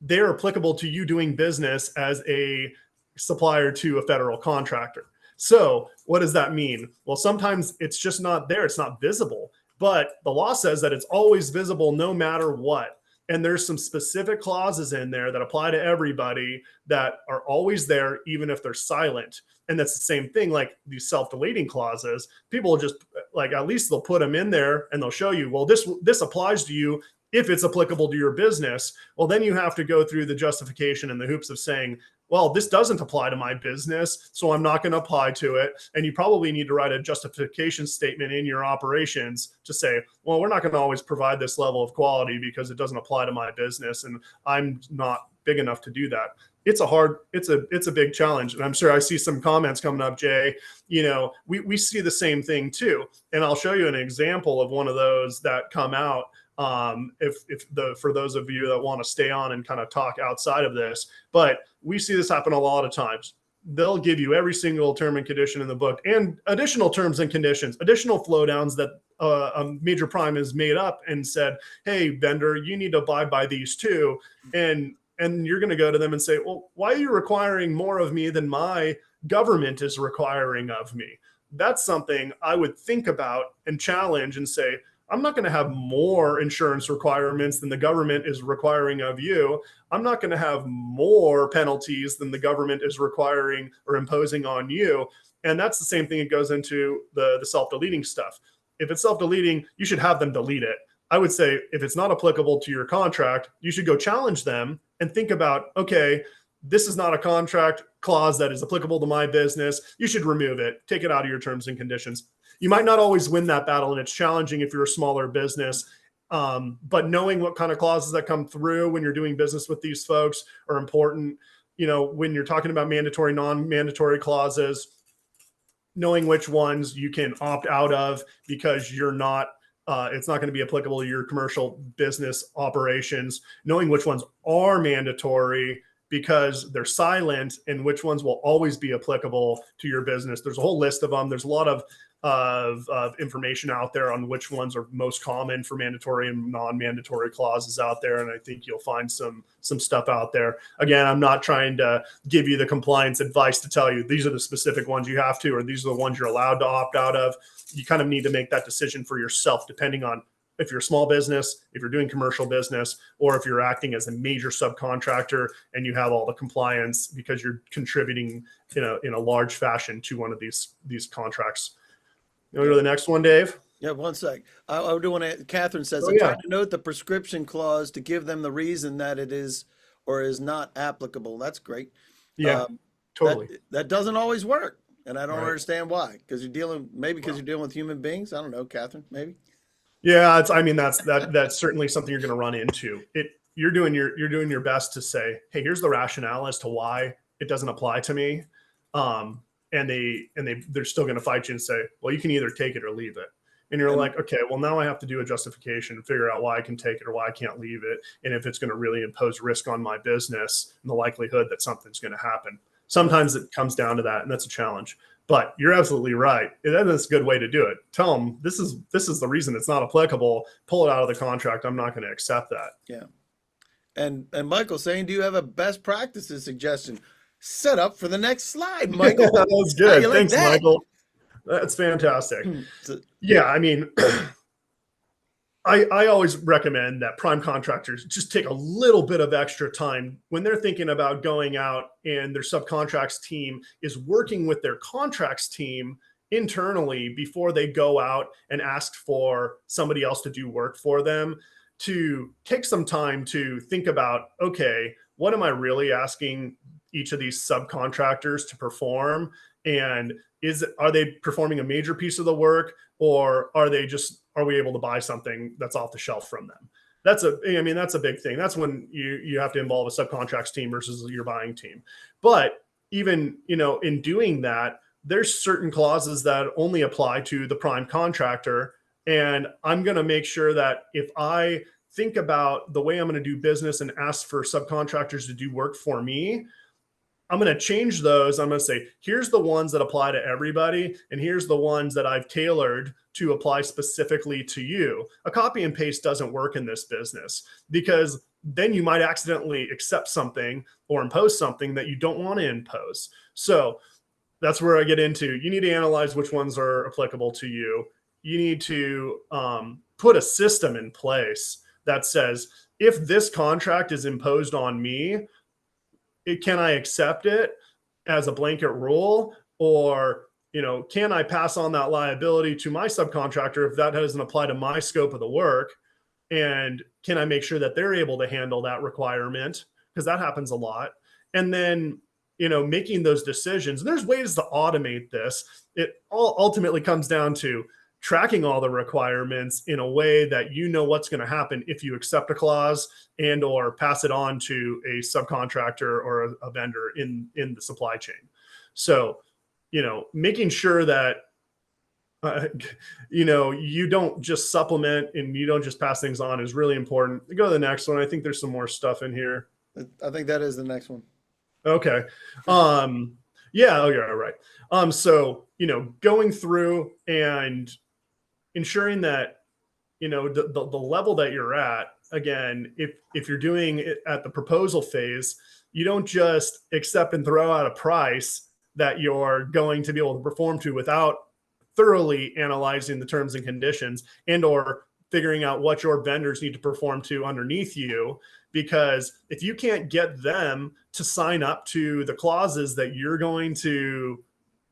they're applicable to you doing business as a supplier to a federal contractor. So what does that mean? Well, sometimes it's just not there. It's not visible, but the law says that it's always visible no matter what. And there's some specific clauses in there that apply to everybody that are always there, even if they're silent. And that's the same thing, like these self-deleting clauses. People will just like, at least they'll put them in there and they'll show you, well, this applies to you if it's applicable to your business. Well, then you have to go through the justification and the hoops of saying, well, this doesn't apply to my business, so I'm not going to apply to it. And you probably need to write a justification statement in your operations to say, well, we're not going to always provide this level of quality because it doesn't apply to my business and I'm not big enough to do that. It's a big challenge. And I'm sure I see some comments coming up, Jay. You know, we see the same thing too. And I'll show you an example of one of those that come out. For those of you that want to stay on and kind of talk outside of this, but we see this happen a lot of times. They'll give you every single term and condition in the book and additional terms and conditions, additional flow downs that a major prime has made up and said, hey, vendor, you need to abide by these too. And you're going to go to them and say, well, why are you requiring more of me than my government is requiring of me? That's something I would think about and challenge and say, I'm not going to have more insurance requirements than the government is requiring of you. I'm not going to have more penalties than the government is requiring or imposing on you. And that's the same thing that goes into the self-deleting stuff. If it's self-deleting, you should have them delete it. I would say if it's not applicable to your contract, you should go challenge them and think about, okay, this is not a contract clause that is applicable to my business. You should remove it. Take it out of your terms and conditions. You might not always win that battle, and it's challenging if you're a smaller business. But knowing what kind of clauses that come through when you're doing business with these folks are important. You know, when you're talking about mandatory, non-mandatory clauses, knowing which ones you can opt out of because you're not, it's not going to be applicable to your commercial business operations, knowing which ones are mandatory because they're silent and which ones will always be applicable to your business. There's a whole list of them. There's a lot of information out there on which ones are most common for mandatory and non-mandatory clauses out there. And I think you'll find some stuff out there. Again, I'm not trying to give you the compliance advice to tell you these are the specific ones you have to, or these are the ones you're allowed to opt out of. You kind of need to make that decision for yourself, depending on if you're a small business, if you're doing commercial business, or if you're acting as a major subcontractor and you have all the compliance because you're contributing in a large fashion to one of these contracts. You want to go to the next one, Dave? Yeah, one sec. I do want to, Catherine says, Oh, I'm yeah. trying to note the prescription clause to give them the reason that it is or is not applicable. That's great. Yeah, totally. That doesn't always work. And I don't Right. understand why. Because you're dealing, maybe because you're dealing with human beings. I don't know, Catherine, maybe. Yeah, that's certainly something you're going to run into. You're doing your best to say, hey, here's the rationale as to why it doesn't apply to me. And they're still going to fight you and say, well, you can either take it or leave it. And you're like, okay, well, now I have to do a justification and figure out why I can take it or why I can't leave it. And if it's going to really impose risk on my business and the likelihood that something's going to happen. Sometimes it comes down to that, and that's a challenge. But you're absolutely right. That's a good way to do it. Tell them this is the reason it's not applicable. Pull it out of the contract. I'm not going to accept that. Yeah. And Michael's saying, do you have a best practices suggestion? Set up for the next slide, Michael. That was good. Like Thanks, that? Michael. That's fantastic. So, Yeah, I mean, I always recommend that prime contractors just take a little bit of extra time when they're thinking about going out and their subcontracts team is working with their contracts team internally before they go out and ask for somebody else to do work for them, to take some time to think about, okay, what am I really asking each of these subcontractors to perform? And are they performing a major piece of the work, or are we able to buy something that's off the shelf from them? That's a big thing. That's when you have to involve a subcontracts team versus your buying team. But even, in doing that, there's certain clauses that only apply to the prime contractor. And I'm going to make sure that if I think about the way I'm going to do business and ask for subcontractors to do work for me, I'm going to change those. I'm going to say, here's the ones that apply to everybody, and here's the ones that I've tailored to apply specifically to you. A copy and paste doesn't work in this business, because then you might accidentally accept something or impose something that you don't want to impose. So that's where I get into, you need to analyze which ones are applicable to you. You need to put a system in place that says, if this contract is imposed on me, can I accept it as a blanket rule? Or, can I pass on that liability to my subcontractor if that doesn't apply to my scope of the work? And can I make sure that they're able to handle that requirement? Because that happens a lot. And then, making those decisions. And there's ways to automate this. It all ultimately comes down to tracking all the requirements in a way that what's going to happen if you accept a clause and or pass it on to a subcontractor or a vendor in the supply chain. So, making sure that uh, you don't just supplement and you don't just pass things on is really important. Go to the next one. I think there's some more stuff in here. I think that is the next one. Okay. Yeah. Oh, yeah. Right. So, going through and ensuring that, the level that you're at, again, if you're doing it at the proposal phase, you don't just accept and throw out a price that you're going to be able to perform to without thoroughly analyzing the terms and conditions and or figuring out what your vendors need to perform to underneath you. Because if you can't get them to sign up to the clauses that you're going to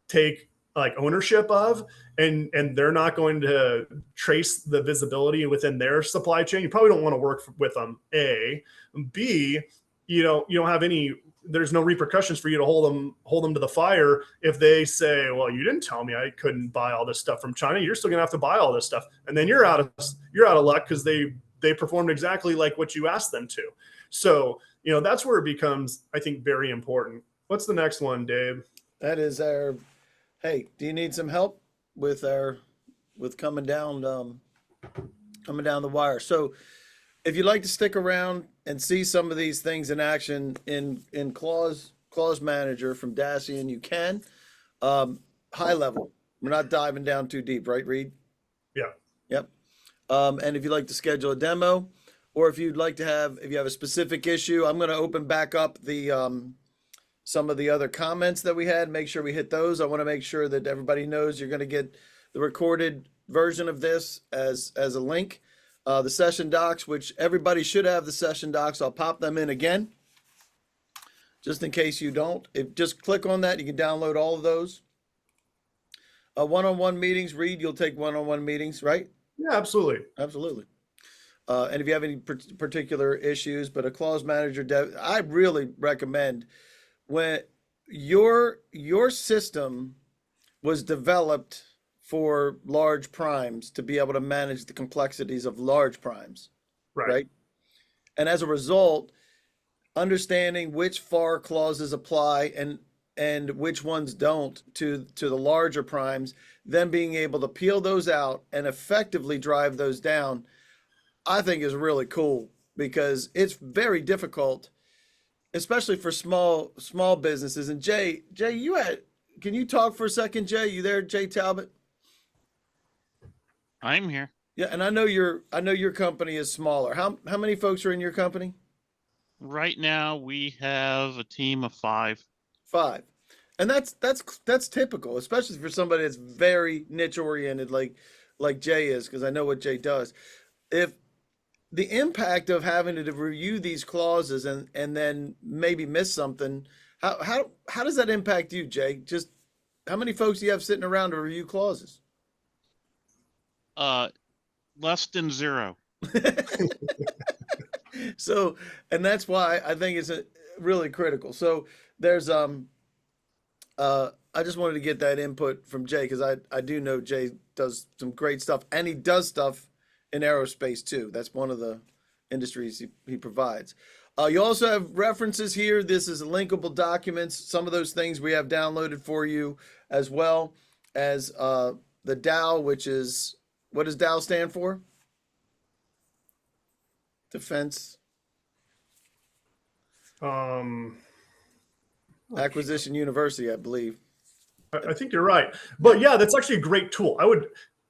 take like ownership of, and they're not going to trace the visibility within their supply chain, you probably don't want to work with them. A, B, you don't have any, there's no repercussions for you to hold them to the fire if they say, well, you didn't tell me I couldn't buy all this stuff from China. You're still gonna have to buy all this stuff, and then you're out of luck because they performed exactly like what you asked them to. So that's where it becomes, I think, very important. What's the next one, Dave? That is our, hey, do you need some help with coming down the wire? So if you'd like to stick around and see some of these things in action in clause manager from Dacian, you can. High level. We're not diving down too deep, right, Reed? Yeah. Yep. And if you'd like to schedule a demo, or if you have a specific issue, I'm going to open back up the some of the other comments that we had. Make sure we hit those. I want to make sure that everybody knows you're going to get the recorded version of this as a link. The session docs, which everybody should have the session docs. I'll pop them in again, just in case you don't. Just click on that, you can download all of those. One-on-one meetings, Reed, you'll take one-on-one meetings, right? Yeah, absolutely. Absolutely. And if you have any particular issues, but a clause manager, I really recommend when your system was developed for large primes to be able to manage the complexities of large primes, right? And as a result, understanding which FAR clauses apply and which ones don't to the larger primes, then being able to peel those out and effectively drive those down, I think is really cool, because it's very difficult, especially for small businesses. And Jay, can you talk for a second, Jay? You there, Jay Talbot? I'm here. Yeah, and I know your company is smaller. How many folks are in your company? Right now we have a team of 5. 5. And that's typical, especially for somebody that's very niche oriented like Jay is, because I know what Jay does. If the impact of having to review these clauses and then maybe miss something, how does that impact you, Jay? Just how many folks do you have sitting around to review clauses? Less than 0. So, and that's why I think it's really critical. So there's I just wanted to get that input from Jay, because I do know Jay does some great stuff, and he does stuff in aerospace too. That's one of the industries he provides. You also have references here. This is linkable documents. Some of those things we have downloaded for you, as well as the DAO, which is, what does DAO stand for? Defense Acquisition University, I believe. I think you're right. But yeah, that's actually a great tool. I would,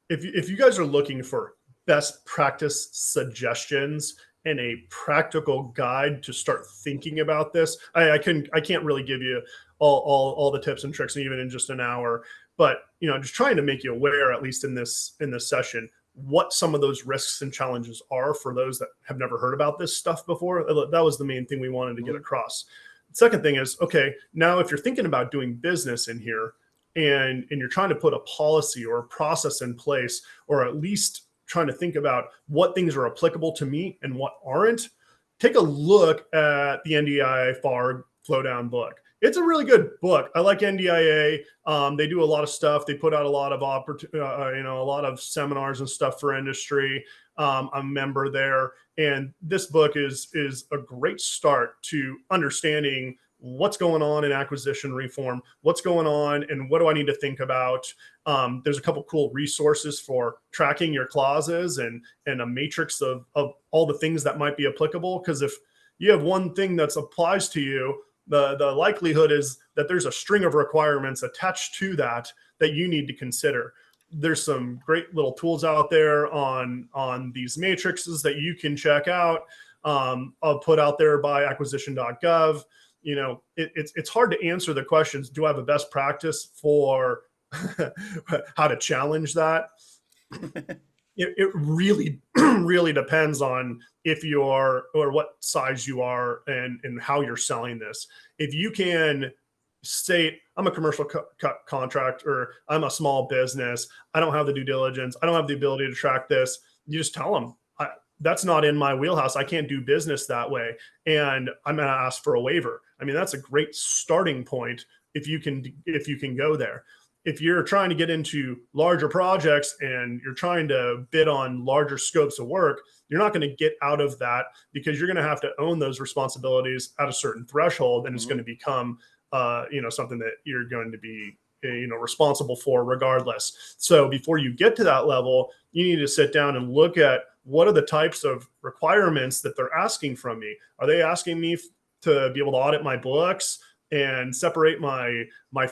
if you guys are looking for best practice suggestions and a practical guide to start thinking about this, I can't really give you all the tips and tricks, even in just an hour. But just trying to make you aware, at least in this session, what some of those risks and challenges are for those that have never heard about this stuff before. That was the main thing we wanted to get across. The second thing is, okay, now if you're thinking about doing business in here and you're trying to put a policy or a process in place, or at least trying to think about what things are applicable to me and what aren't, take a look at the NDIA FAR Flowdown book. It's a really good book. I like NDIA. They do a lot of stuff. They put out a lot of a lot of seminars and stuff for industry. I'm a member there, and this book is a great start to understanding what's going on in acquisition reform, what's going on, and what do I need to think about. There's a couple cool resources for tracking your clauses and a matrix of all the things that might be applicable. Because if you have one thing that applies to you, the likelihood is that there's a string of requirements attached to that you need to consider. There's some great little tools out there on these matrices that you can check out. I'll put out there by acquisition.gov. You know, it's hard to answer the questions. Do I have a best practice for how to challenge that? It really, really depends on if you're, or what size you are and how you're selling this. If you can state, I'm a commercial contractor, I'm a small business, I don't have the due diligence, I don't have the ability to track this, you just tell them, that's not in my wheelhouse. I can't do business that way. And I'm going to ask for a waiver. I mean, that's a great starting point if you can go there. If you're trying to get into larger projects and you're trying to bid on larger scopes of work, you're not going to get out of that, because you're going to have to own those responsibilities at a certain threshold. And it's going to become, something that you're going to be, responsible for regardless. So before you get to that level, you need to sit down and look at what are the types of requirements that they're asking from me. Are they asking me to be able to audit my books and separate my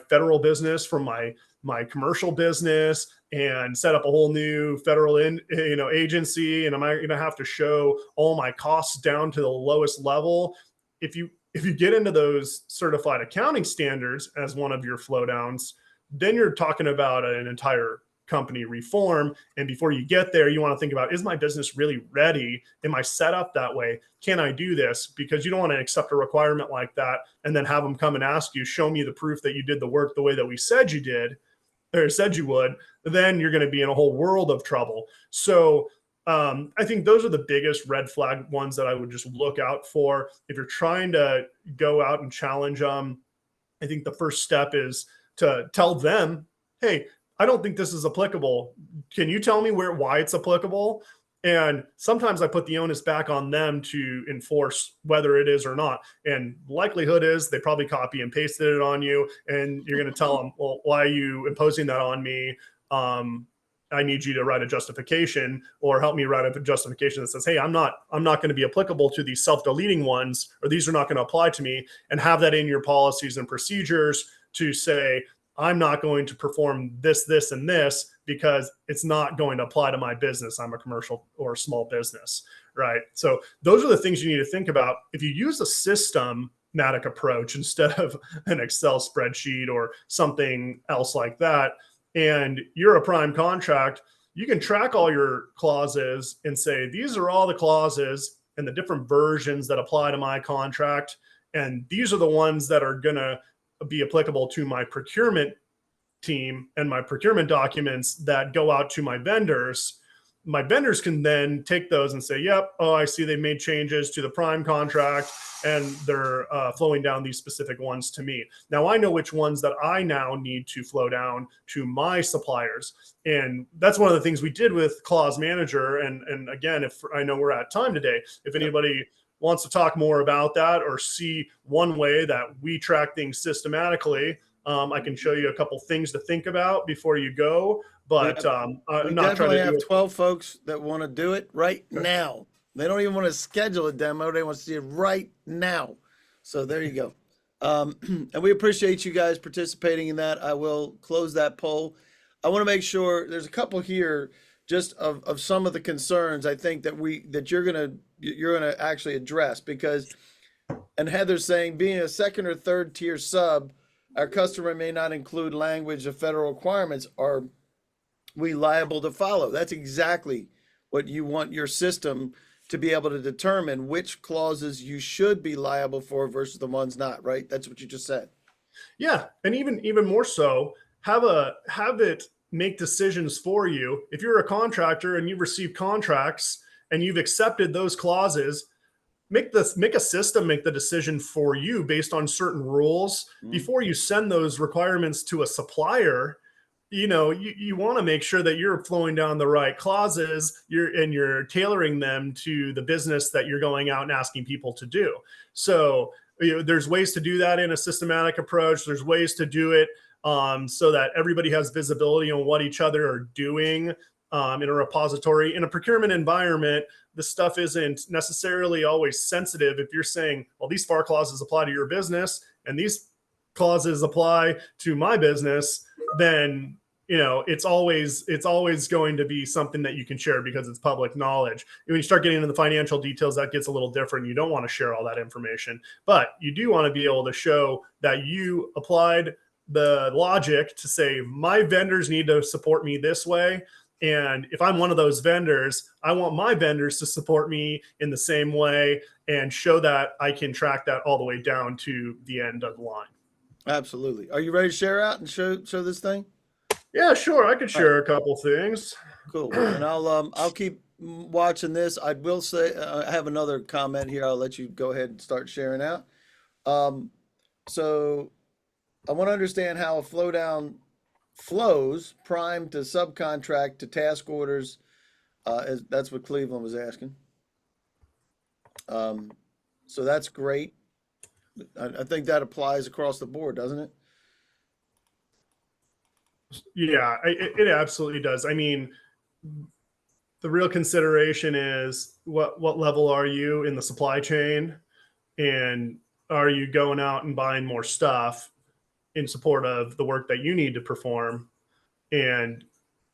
federal business from my commercial business and set up a whole new federal agency? And am I going to have to show all my costs down to the lowest level? If you get into those certified accounting standards as one of your flow downs, then you're talking about an entire company reform. And before you get there, you want to think about, is my business really ready? Am I set up that way? Can I do this? Because you don't want to accept a requirement like that and then have them come and ask you, show me the proof that you did the work the way that we said you did, or said you would. Then you're going to be in a whole world of trouble. So I think those are the biggest red flag ones that I would just look out for. If you're trying to go out and challenge them, I think the first step is to tell them, hey, I don't think this is applicable. Can you tell me why it's applicable? And sometimes I put the onus back on them to enforce whether it is or not. And likelihood is they probably copy and pasted it on you. And you're going to tell them, well, why are you imposing that on me? I need you to write a justification, or help me write a justification that says, hey, I'm not going to be applicable to these self-deleting ones, or these are not going to apply to me, and have that in your policies and procedures to say, I'm not going to perform this, this, and this because it's not going to apply to my business. I'm a commercial or small business, right? So those are the things you need to think about. If you use a systematic approach instead of an Excel spreadsheet or something else like that, and you're a prime contract, you can track all your clauses and say, these are all the clauses and the different versions that apply to my contract. And these are the ones that are going to be applicable to my procurement team and my procurement documents that go out to my vendors. My vendors can then take those and say, yep, oh, I see they made changes to the prime contract and they're flowing down these specific ones to me. Now I know which ones that I now need to flow down to my suppliers. And that's one of the things we did with Clause Manager. And again, if I know we're at time today, if anybody wants to talk more about that or see one way that we track things systematically, I can show you a couple things to think about before you go. But we I'm not trying definitely to have 12 folks that want to do it right now. They don't even want to schedule a demo. They want to see it right now. So there you go. And we appreciate you guys participating in that. I will close that poll. I want to make sure there's a couple here just of some of the concerns I think that you're gonna actually address, because, and Heather's saying, being a second or third tier sub, our customer may not include language of federal requirements. Are we liable to follow? That's exactly what you want your system to be able to determine, which clauses you should be liable for versus the ones not, right? That's what you just said. Yeah. And even more so, have it make decisions for you. If you're a contractor and you've received contracts and you've accepted those clauses, make a system make the decision for you based on certain rules before you send those requirements to a supplier. You want to make sure that you're flowing down the right clauses, you're tailoring them to the business that you're going out and asking people to do. So there's ways to do that in a systematic approach. There's ways to do it so that everybody has visibility on what each other are doing in a repository. In a procurement environment, this stuff isn't necessarily always sensitive. If you're saying, well, these FAR clauses apply to your business and these clauses apply to my business, then it's always going to be something that you can share because it's public knowledge. When you start getting into the financial details, that gets a little different. You don't want to share all that information, but you do want to be able to show that you applied the logic to say, my vendors need to support me this way. And if I'm one of those vendors, I want my vendors to support me in the same way and show that I can track that all the way down to the end of the line. Absolutely. Are you ready to share out and show this thing? Yeah, sure. I could share a couple things. Cool. And I'll keep watching this. I will say I have another comment here. I'll let you go ahead and start sharing out. So I want to understand how a flow down flows prime to subcontract to task orders. That's what Cleveland was asking. So that's great. I think that applies across the board, doesn't it? Yeah, it absolutely does. I mean, the real consideration is what level are you in the supply chain, and are you going out and buying more stuff in support of the work that you need to perform, and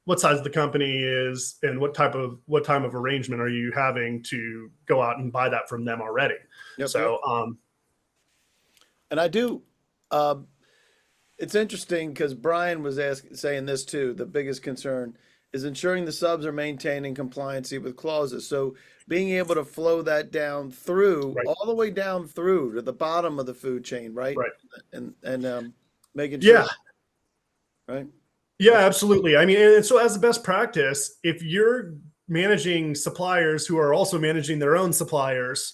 what size the company is, and what time of arrangement are you having to go out and buy that from them already. Yep, so and I do it's interesting because Brian was saying this too. The biggest concern is ensuring the subs are maintaining compliancy with clauses. So being able to flow that down through, right, all the way down through to the bottom of the food chain, right? Right. And making sure. Yeah. Right. Yeah, absolutely. I mean, and so as a best practice, if you're managing suppliers who are also managing their own suppliers,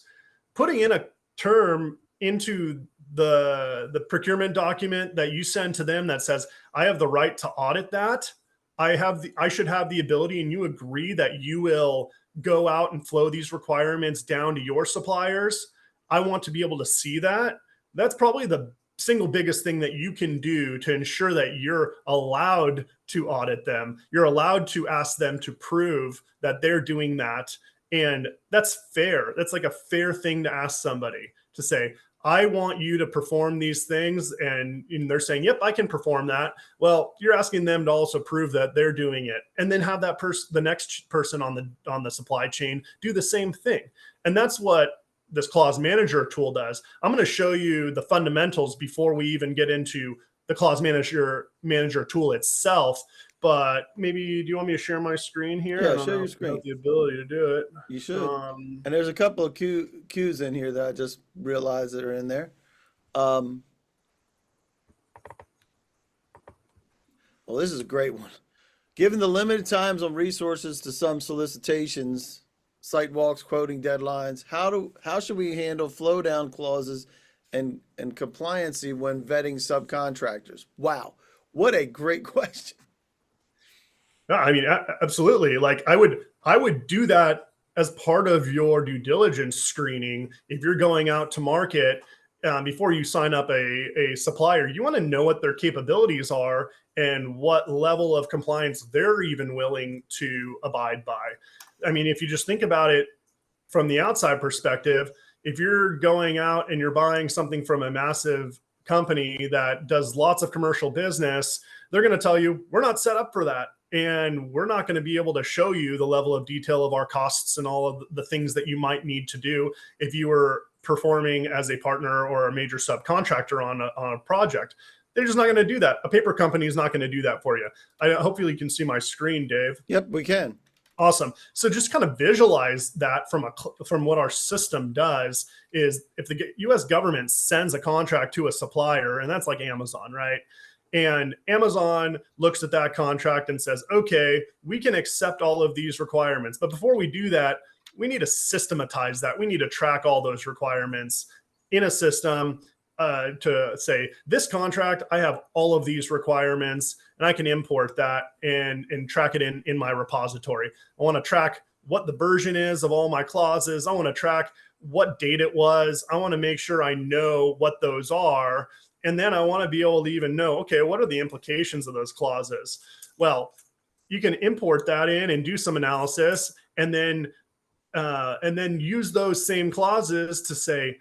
putting in a term into the procurement document that you send to them that says, I have the right to audit that. I should have the ability, and you agree that you will go out and flow these requirements down to your suppliers. I want to be able to see that. That's probably the single biggest thing that you can do to ensure that you're allowed to audit them. You're allowed to ask them to prove that they're doing that. And that's fair. That's like a fair thing to ask somebody to say, I want you to perform these things. And they're saying, yep, I can perform that. Well, you're asking them to also prove that they're doing it, and then have that person, the next person on the supply chain, do the same thing. And that's what this clause manager tool does. I'm going to show you the fundamentals before we even get into the clause manager tool itself. But maybe, do you want me to share my screen here? Yeah, share your screen. I have the ability to do it. You should. And there's a couple of cues in here that I just realized that are in there. Well, this is a great one. Given the limited times on resources to some solicitations, site walks, quoting deadlines, how should we handle flow down clauses and compliancy when vetting subcontractors? Wow, what a great question. No, I mean, absolutely. Like I would do that as part of your due diligence screening. If you're going out to market, before you sign up a supplier, you want to know what their capabilities are and what level of compliance they're even willing to abide by. I mean, if you just think about it from the outside perspective, if you're going out and you're buying something from a massive company that does lots of commercial business, they're going to tell you, we're not set up for that. And we're not going to be able to show you the level of detail of our costs and all of the things that you might need to do if you were performing as a partner or a major subcontractor on a project. They're just not going to do that. A paper company is not going to do that for you. Hopefully you can see my screen, Dave. Yep, we can. Awesome. So just kind of visualize that from what our system does is if the U.S. government sends a contract to a supplier, and that's like Amazon, right? And Amazon looks at that contract and says, okay, we can accept all of these requirements. But before we do that, we need to systematize that. We need to track all those requirements in a system to say, this contract, I have all of these requirements, and I can import that and track it in my repository. I want to track what the version is of all my clauses. I want to track what date it was. I want to make sure I know what those are. And then I want to be able to even know, okay, what are the implications of those clauses? Well, you can import that in and do some analysis, and then use those same clauses to say,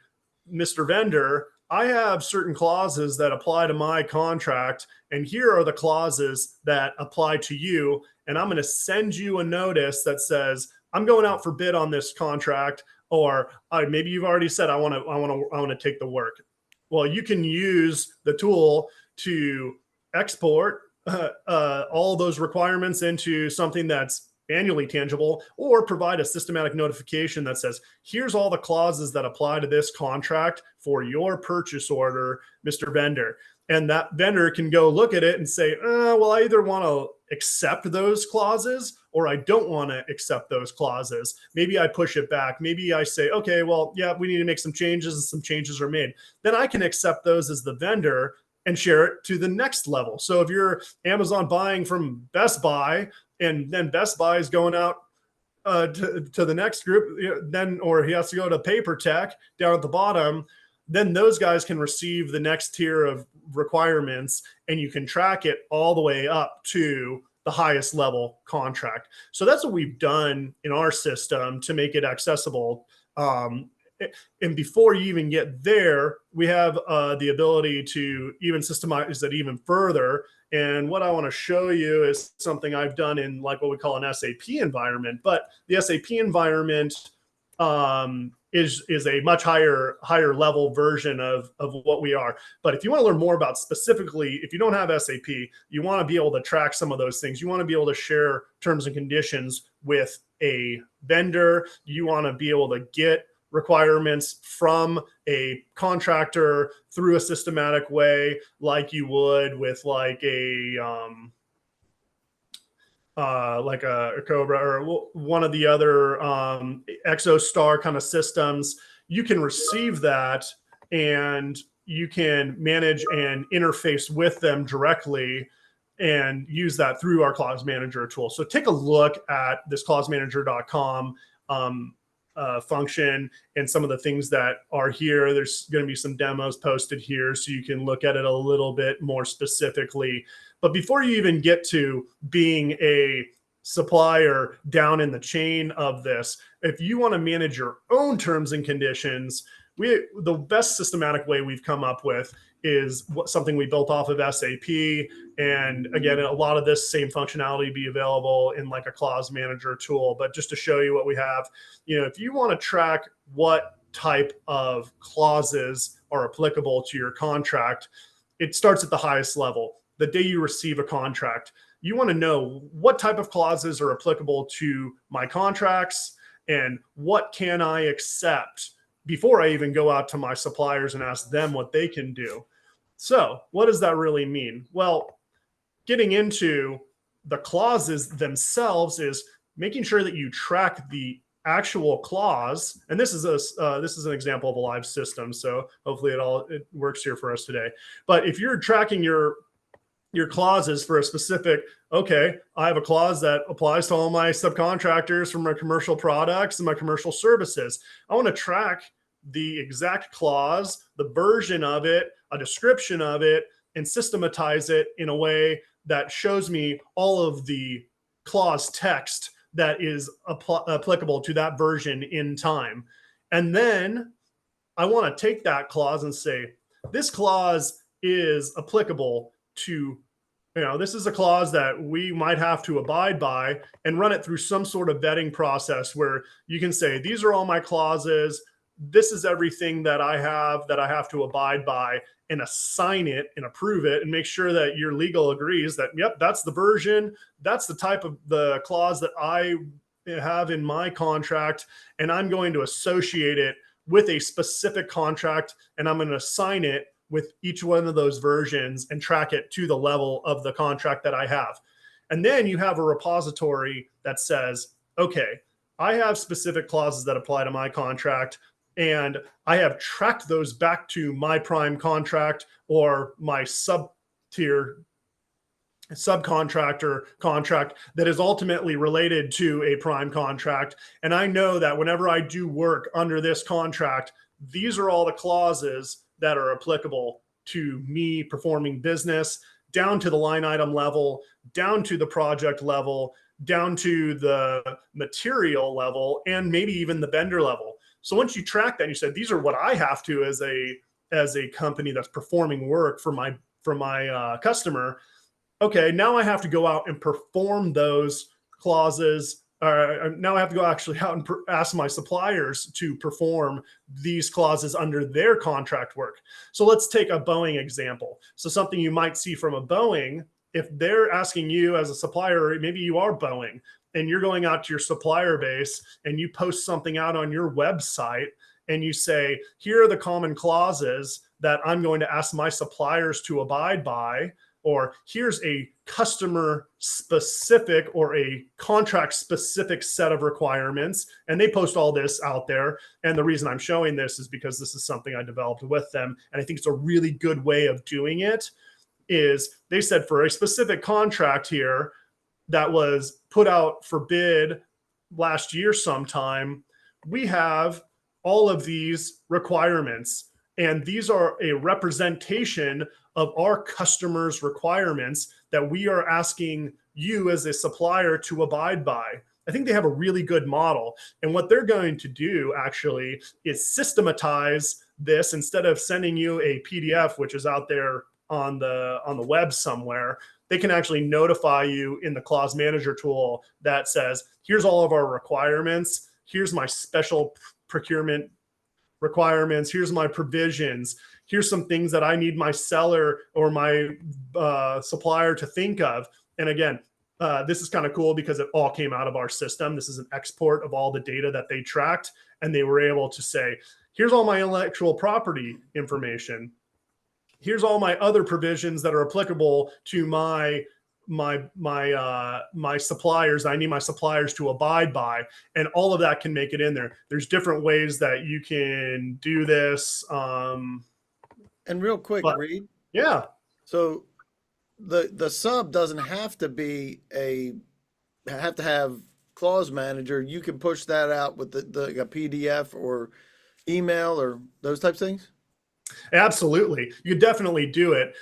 Mr. Vendor, I have certain clauses that apply to my contract, and here are the clauses that apply to you. And I'm going to send you a notice that says, I'm going out for bid on this contract, or maybe you've already said, I want to take the work. Well, you can use the tool to export all those requirements into something that's annually tangible, or provide a systematic notification that says, here's all the clauses that apply to this contract for your purchase order, Mr. Vendor. And that vendor can go look at it and say, well, I either want to accept those clauses or I don't want to accept those clauses. Maybe I push it back. Maybe I say, okay, well, yeah, we need to make some changes, and some changes are made. Then I can accept those as the vendor and share it to the next level. So if you're Amazon buying from Best Buy, and then Best Buy is going out to the next group, then, or he has to go to Paper Tech down at the bottom, then those guys can receive the next tier of requirements, and you can track it all the way up to the highest level contract. So that's what we've done in our system to make it accessible. And before you even get there, we have the ability to even systemize it even further. And what I want to show you is something I've done in like what we call an SAP environment. But the SAP environment is a much higher level version of what we are. But if you want to learn more about specifically, if you don't have SAP, you want to be able to track some of those things. You want to be able to share terms and conditions with a vendor. You want to be able to get requirements from a contractor through a systematic way, like you would with like a Cobra or one of the other ExoStar kind of systems. You can receive that, and you can manage and interface with them directly and use that through our clause manager tool. So take a look at this clausemanager.com function and some of the things that are here. There's going to be some demos posted here so you can look at it a little bit more specifically. But before you even get to being a supplier down in the chain of this, if you want to manage your own terms and conditions, the best systematic way we've come up with is something we built off of SAP. And again, a lot of this same functionality be available in like a clause manager tool. But just to show you what we have, if you want to track what type of clauses are applicable to your contract, it starts at the highest level. The day you receive a contract, you want to know what type of clauses are applicable to my contracts and what can I accept before I even go out to my suppliers and ask them what they can do. So what does that really mean? Well, getting into the clauses themselves is making sure that you track the actual clause. And this is an example of a live system. So hopefully it works here for us today. But if you're tracking your clauses for a specific, okay, I have a clause that applies to all my subcontractors for my commercial products and my commercial services. I want to track the exact clause, the version of it, a description of it, and systematize it in a way that shows me all of the clause text that is applicable to that version in time. And then I want to take that clause and say, this clause is applicable to, this is a clause that we might have to abide by, and run it through some sort of vetting process where you can say, these are all my clauses. This is everything that I have to abide by, and assign it and approve it and make sure that your legal agrees that, yep, that's the version, that's the type of the clause that I have in my contract, and I'm going to associate it with a specific contract, and I'm going to assign it with each one of those versions and track it to the level of the contract that I have. And then you have a repository that says, okay, I have specific clauses that apply to my contract, and I have tracked those back to my prime contract or my sub-tier subcontractor contract that is ultimately related to a prime contract. And I know that whenever I do work under this contract, these are all the clauses that are applicable to me performing business, down to the line item level, down to the project level, down to the material level, and maybe even the vendor level. So once you track that and you said, these are what I have to as a company that's performing work for my customer. Okay, now I have to go out and perform those clauses. Now I have to go actually out and ask my suppliers to perform these clauses under their contract work. So let's take a Boeing example. So something you might see from a Boeing, if they're asking you as a supplier, maybe you are Boeing and you're going out to your supplier base and you post something out on your website and you say, here are the common clauses that I'm going to ask my suppliers to abide by, or here's a customer specific or a contract specific set of requirements. And they post all this out there. And the reason I'm showing this is because this is something I developed with them. And I think it's a really good way of doing it. Is they said for a specific contract here that was put out for bid last year sometime, we have all of these requirements. And these are a representation of our customers' requirements that we are asking you as a supplier to abide by. I think they have a really good model. And what they're going to do actually is systematize this. Instead of sending you a PDF, which is out there on the web somewhere, they can actually notify you in the clause manager tool that says, here's all of our requirements. Here's my special procurement requirements. Here's my provisions. Here's some things that I need my seller or my supplier to think of. And again, this is kind of cool because it all came out of our system. This is an export of all the data that they tracked. And they were able to say, here's all my intellectual property information. Here's all my other provisions that are applicable to my suppliers. I need my suppliers to abide by, and all of that can make it in there. There's different ways that you can do this. And real quick, Reed. Yeah. So the sub doesn't have to have clause manager. You can push that out with a PDF or email or those types of things. Absolutely. You could definitely do it.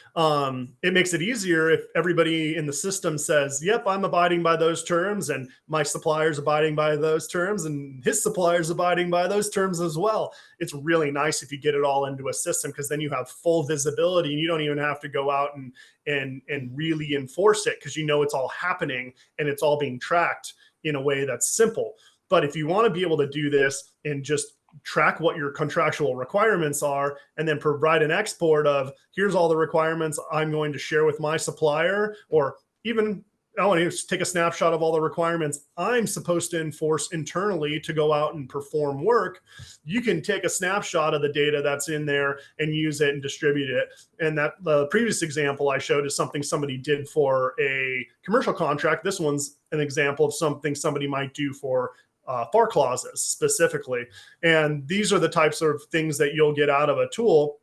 It makes it easier if everybody in the system says, yep, I'm abiding by those terms, and my supplier's abiding by those terms, and his supplier's abiding by those terms as well. It's really nice if you get it all into a system, because then you have full visibility and you don't even have to go out and really enforce it, because you know it's all happening and it's all being tracked in a way that's simple. But if you want to be able to do this and just track what your contractual requirements are, and then provide an export of, here's all the requirements I'm going to share with my supplier, or even I want to take a snapshot of all the requirements I'm supposed to enforce internally to go out and perform work. You can take a snapshot of the data that's in there and use it and distribute it. And that the previous example I showed is something somebody did for a commercial contract. This one's an example of something somebody might do for FAR clauses specifically. And these are the types of things that you'll get out of a tool.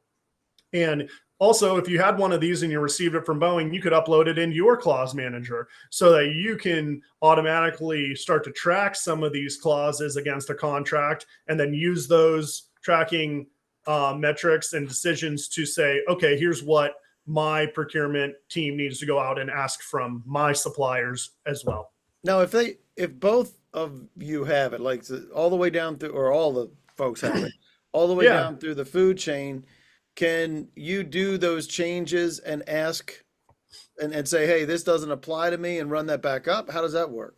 And also, if you had one of these and you received it from Boeing, you could upload it into your clause manager so that you can automatically start to track some of these clauses against a contract, and then use those tracking metrics and decisions to say, okay, here's what my procurement team needs to go out and ask from my suppliers as well. Now, if both of you have it, like all the way down through, or all the folks have it, all the way down through the food chain, can you do those changes and ask and say, hey, this doesn't apply to me, and run that back up? How does that work?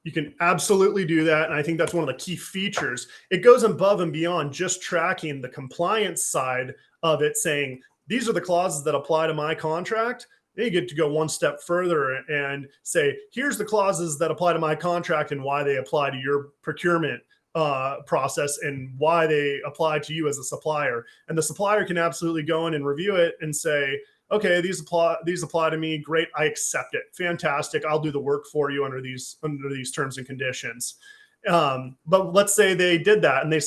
You can absolutely do that. And I think that's one of the key features. It goes above and beyond just tracking the compliance side of it, saying, these are the clauses that apply to my contract. Then you get to go one step further and say, here's the clauses that apply to my contract and why they apply to your procurement process and why they apply to you as a supplier. And the supplier can absolutely go in and review it and say, okay, these apply to me. Great, I accept it. Fantastic. I'll do the work for you under these terms and conditions. But let's say they did that and they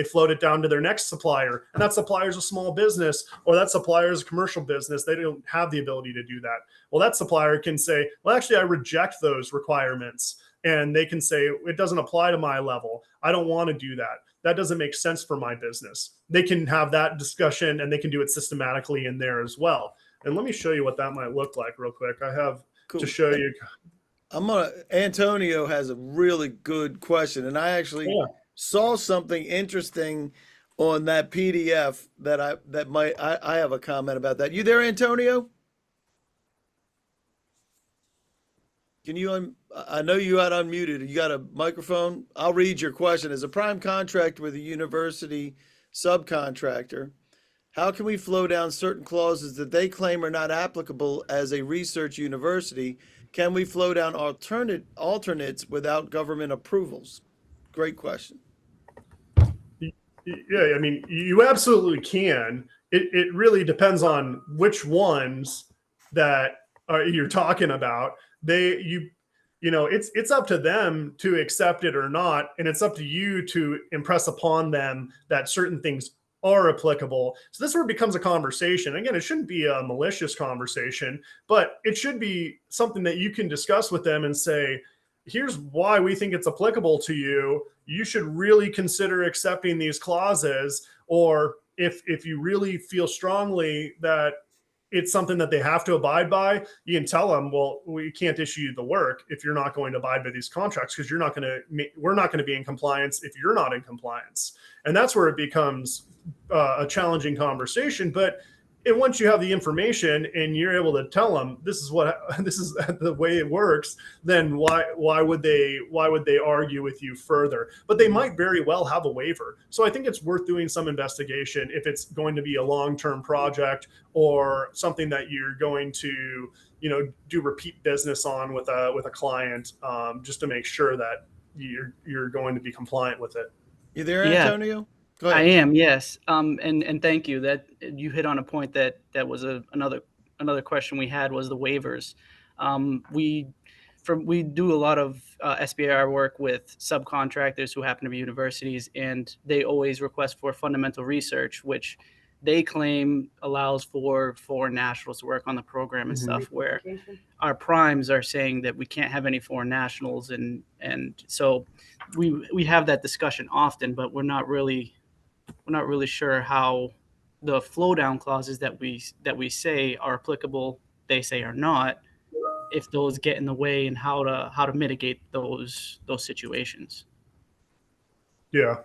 float it down to their next supplier, and that supplier is a small business, or that supplier is a commercial business. They don't have the ability to do that. Well, that supplier can say, well, actually, I reject those requirements. And they can say, it doesn't apply to my level. I don't want to do that. That doesn't make sense for my business. They can have that discussion, and they can do it systematically in there as well. And let me show you what that might look like real quick. I have to show you. Antonio has a really good question, and I actually saw something interesting on that PDF that I have a comment about that. You there, Antonio? Can you I know you had unmuted. You got a microphone? I'll read your question. As a prime contractor with a university subcontractor, how can we flow down certain clauses that they claim are not applicable as a research university? Can we flow down alternates without government approvals? Great question. Yeah, I mean, you absolutely can. It really depends on which ones that you're talking about. It's up to them to accept it or not, and it's up to you to impress upon them that certain things are applicable. So this is where it becomes a conversation. Again, it shouldn't be a malicious conversation, but it should be something that you can discuss with them and say, here's why we think it's applicable to you. You should really consider accepting these clauses, or if you really feel strongly that it's something that they have to abide by, you can tell them, well, we can't issue you the work if you're not going to abide by these contracts, because we're not going to be in compliance if you're not in compliance. And that's where it becomes a challenging conversation. But once you have the information and you're able to tell them this is the way it works, then why would they argue with you further? But they might very well have a waiver. So I think it's worth doing some investigation if it's going to be a long-term project or something that you're going to do repeat business on with a client, just to make sure that you're going to be compliant with it. You there, Antonio? Go ahead. I am, yes. And thank you. That you hit on a point that was another question we had, was the waivers. We do a lot of SBIR work with subcontractors who happen to be universities, and they always request for fundamental research, which they claim allows for foreign nationals to work on the program and stuff, where our primes are saying that we can't have any foreign nationals. And so we have that discussion often, but we're not really sure how the flow down clauses that we say are applicable, they say are not, if those get in the way, and how to mitigate those situations. Yeah.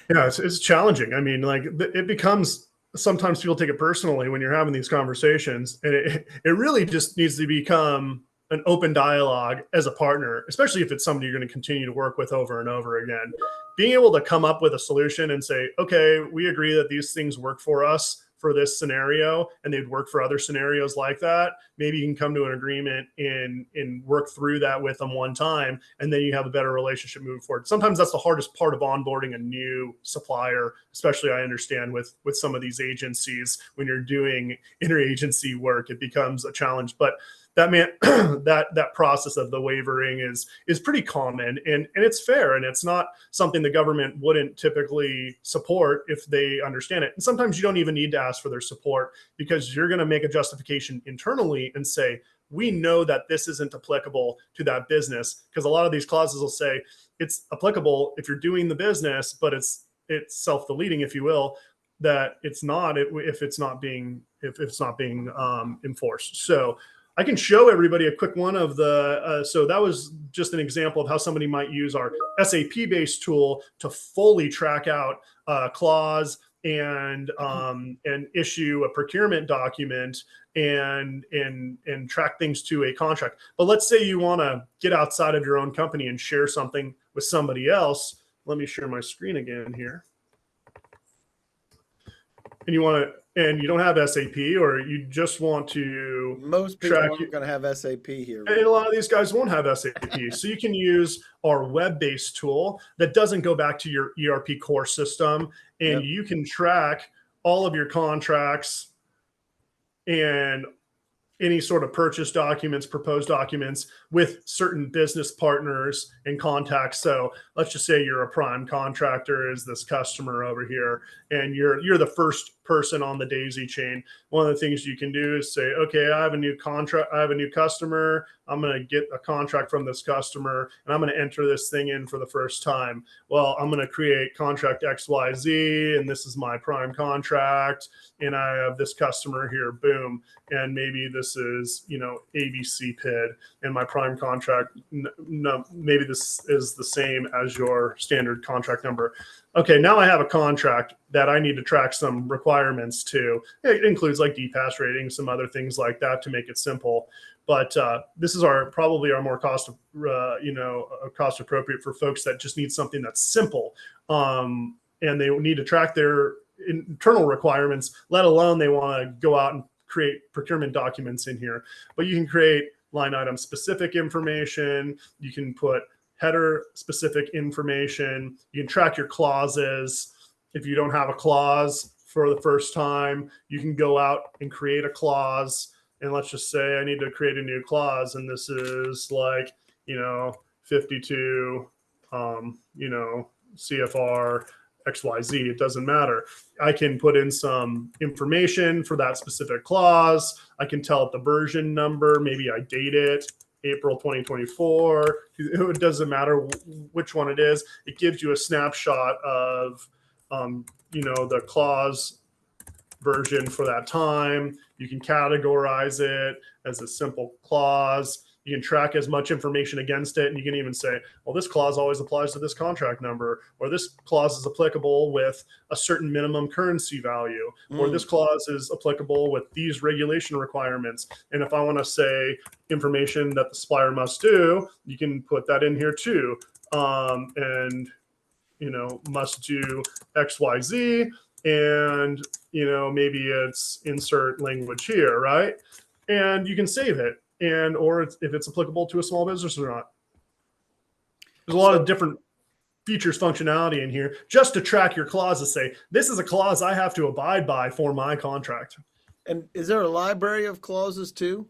Yeah, it's challenging. I mean, like, it becomes, sometimes people take it personally when you're having these conversations, and it really just needs to become an open dialogue as a partner, especially if it's somebody you're going to continue to work with over and over again. Being able to come up with a solution and say, okay, we agree that these things work for us for this scenario, and they'd work for other scenarios like that. Maybe you can come to an agreement and work through that with them one time, and then you have a better relationship moving forward. Sometimes that's the hardest part of onboarding a new supplier, especially, I understand, with some of these agencies. When you're doing interagency work, it becomes a challenge. But that process of the wavering is pretty common, and it's fair, and it's not something the government wouldn't typically support if they understand it. And sometimes you don't even need to ask for their support, because you're going to make a justification internally and say, we know that this isn't applicable to that business, because a lot of these clauses will say it's applicable if you're doing the business, but it's self-deleting, if you will, that it's not if it's not being enforced. So I can show everybody a quick one of the, so that was just an example of how somebody might use our SAP-based tool to fully track out a clause and issue a procurement document and track things to a contract. But let's say you want to get outside of your own company and share something with somebody else. Let me share my screen again here. And you don't have SAP, or you just want to Most people aren't going to have SAP here. And a lot of these guys won't have SAP. So you can use our web-based tool that doesn't go back to your ERP core system, and you can track all of your contracts and any sort of purchase documents, proposed documents with certain business partners and contacts. So let's just say you're a prime contractor, is this customer over here, and you're the first person on the daisy chain. One of the things you can do is say, okay, I have a new contract, I have a new customer. I'm going to get a contract from this customer, and I'm going to enter this thing in for the first time. Well, I'm going to create contract XYZ, and this is my prime contract, and I have this customer here, boom. And maybe this is, ABC PID, and my prime contract, no, maybe this is the same as your standard contract number. Okay, now I have a contract that I need to track some requirements to. It includes like DPAS rating, some other things like that to make it simple. But this is probably our more cost appropriate for folks that just need something that's simple, and they need to track their internal requirements, let alone they want to go out and create procurement documents in here. But you can create line item specific information. You can put header specific information. You can track your clauses. If you don't have a clause for the first time, you can go out and create a clause. And let's just say I need to create a new clause, and this is like, 52, CFR XYZ. It doesn't matter. I can put in some information for that specific clause. I can tell it the version number. Maybe I date it April 2024. It doesn't matter which one it is. It gives you a snapshot of, the clause version for that time. You can categorize it as a simple clause. You can track as much information against it. And you can even say, well, this clause always applies to this contract number, or this clause is applicable with a certain minimum currency value, or this clause is applicable with these regulation requirements. And if I want to say information that the supplier must do, you can put that in here too. And, must do XYZ. And, maybe it's insert language here, right? And you can save it. Or if it's applicable to a small business or not. There's a lot of different features, functionality in here just to track your clauses. Say, this is a clause I have to abide by for my contract. And is there a library of clauses too?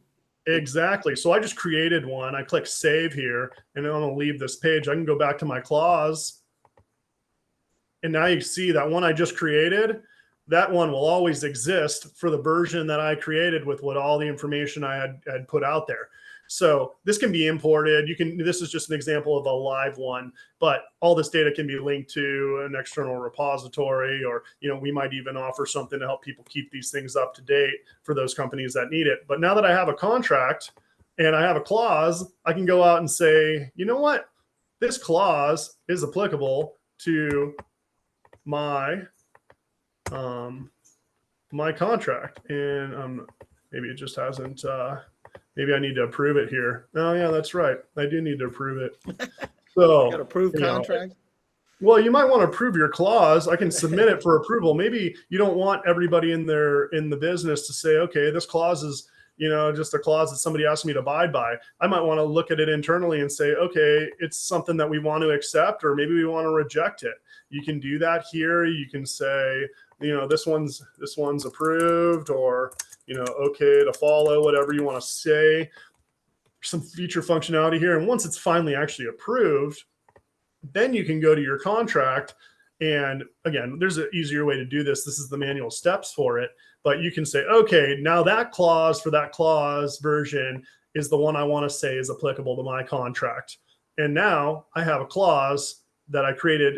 Exactly. So I just created one. I click save here, and I'm going to leave this page. I can go back to my clause. And now you see that one I just created. That one will always exist for the version that I created with all the information I had put out there. So this can be imported. This is just an example of a live one, but all this data can be linked to an external repository, or, we might even offer something to help people keep these things up to date for those companies that need it. But now that I have a contract and I have a clause, I can go out and say, you know what? This clause is applicable to my contract, and maybe it just hasn't. Maybe I need to approve it here. Oh yeah, that's right. I do need to approve it. So Got approved contract. Well, you might want to approve your clause. I can submit it for approval. Maybe you don't want everybody in the business to say, okay, this clause is, just a clause that somebody asked me to abide by. I might want to look at it internally and say, okay, it's something that we want to accept, or maybe we want to reject it. You can do that here. You can say, this one's approved, or, okay to follow, whatever you want to say. Some feature functionality here. And once it's finally actually approved, then you can go to your contract. And again, there's an easier way to do this. This is the manual steps for it. But you can say, okay, now that clause for that clause version is the one I want to say is applicable to my contract. And now I have a clause that I created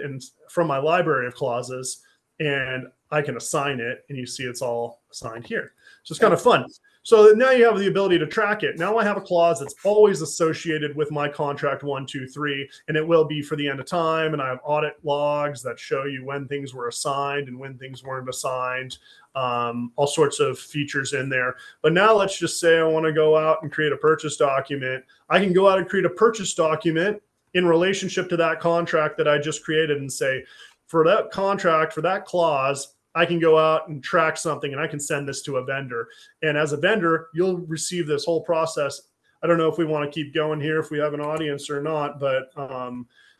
from my library of clauses, and I can assign it, and you see it's all assigned here. So it's kind of fun. So now you have the ability to track it. Now I have a clause that's always associated with my contract 1, 2, 3, and it will be for the end of time. And I have audit logs that show you when things were assigned and when things weren't assigned, all sorts of features in there. But now let's just say I want to go out and create a purchase document. I can go out and create a purchase document in relationship to that contract that I just created and say, for that contract, for that clause, I can go out and track something, and I can send this to a vendor. And as a vendor, you'll receive this whole process. I don't know if we want to keep going here, if we have an audience or not, but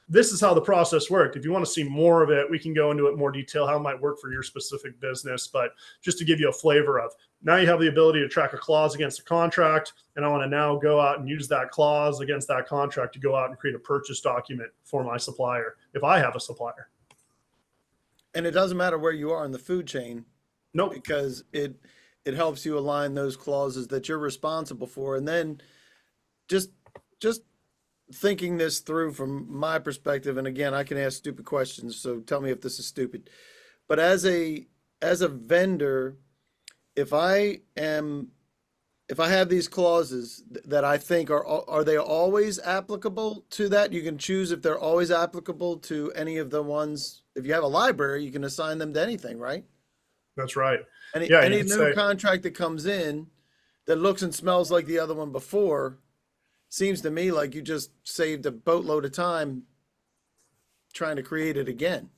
this is how the process worked. If you want to see more of it, we can go into it in more detail, how it might work for your specific business. But just to give you a flavor of, now you have the ability to track a clause against a contract, and I want to now go out and use that clause against that contract to go out and create a purchase document for my supplier, if I have a supplier. And it doesn't matter where you are in the food chain. Nope. Because it helps you align those clauses that you're responsible for. And then just thinking this through from my perspective, and again, I can ask stupid questions, so tell me if this is stupid. But as a vendor, if I have these clauses that I think are they always applicable to that? You can choose if they're always applicable to any of the ones. If you have a library, you can assign them to anything, right? That's right. Any new contract that comes in that looks and smells like the other one before, seems to me like you just saved a boatload of time trying to create it again.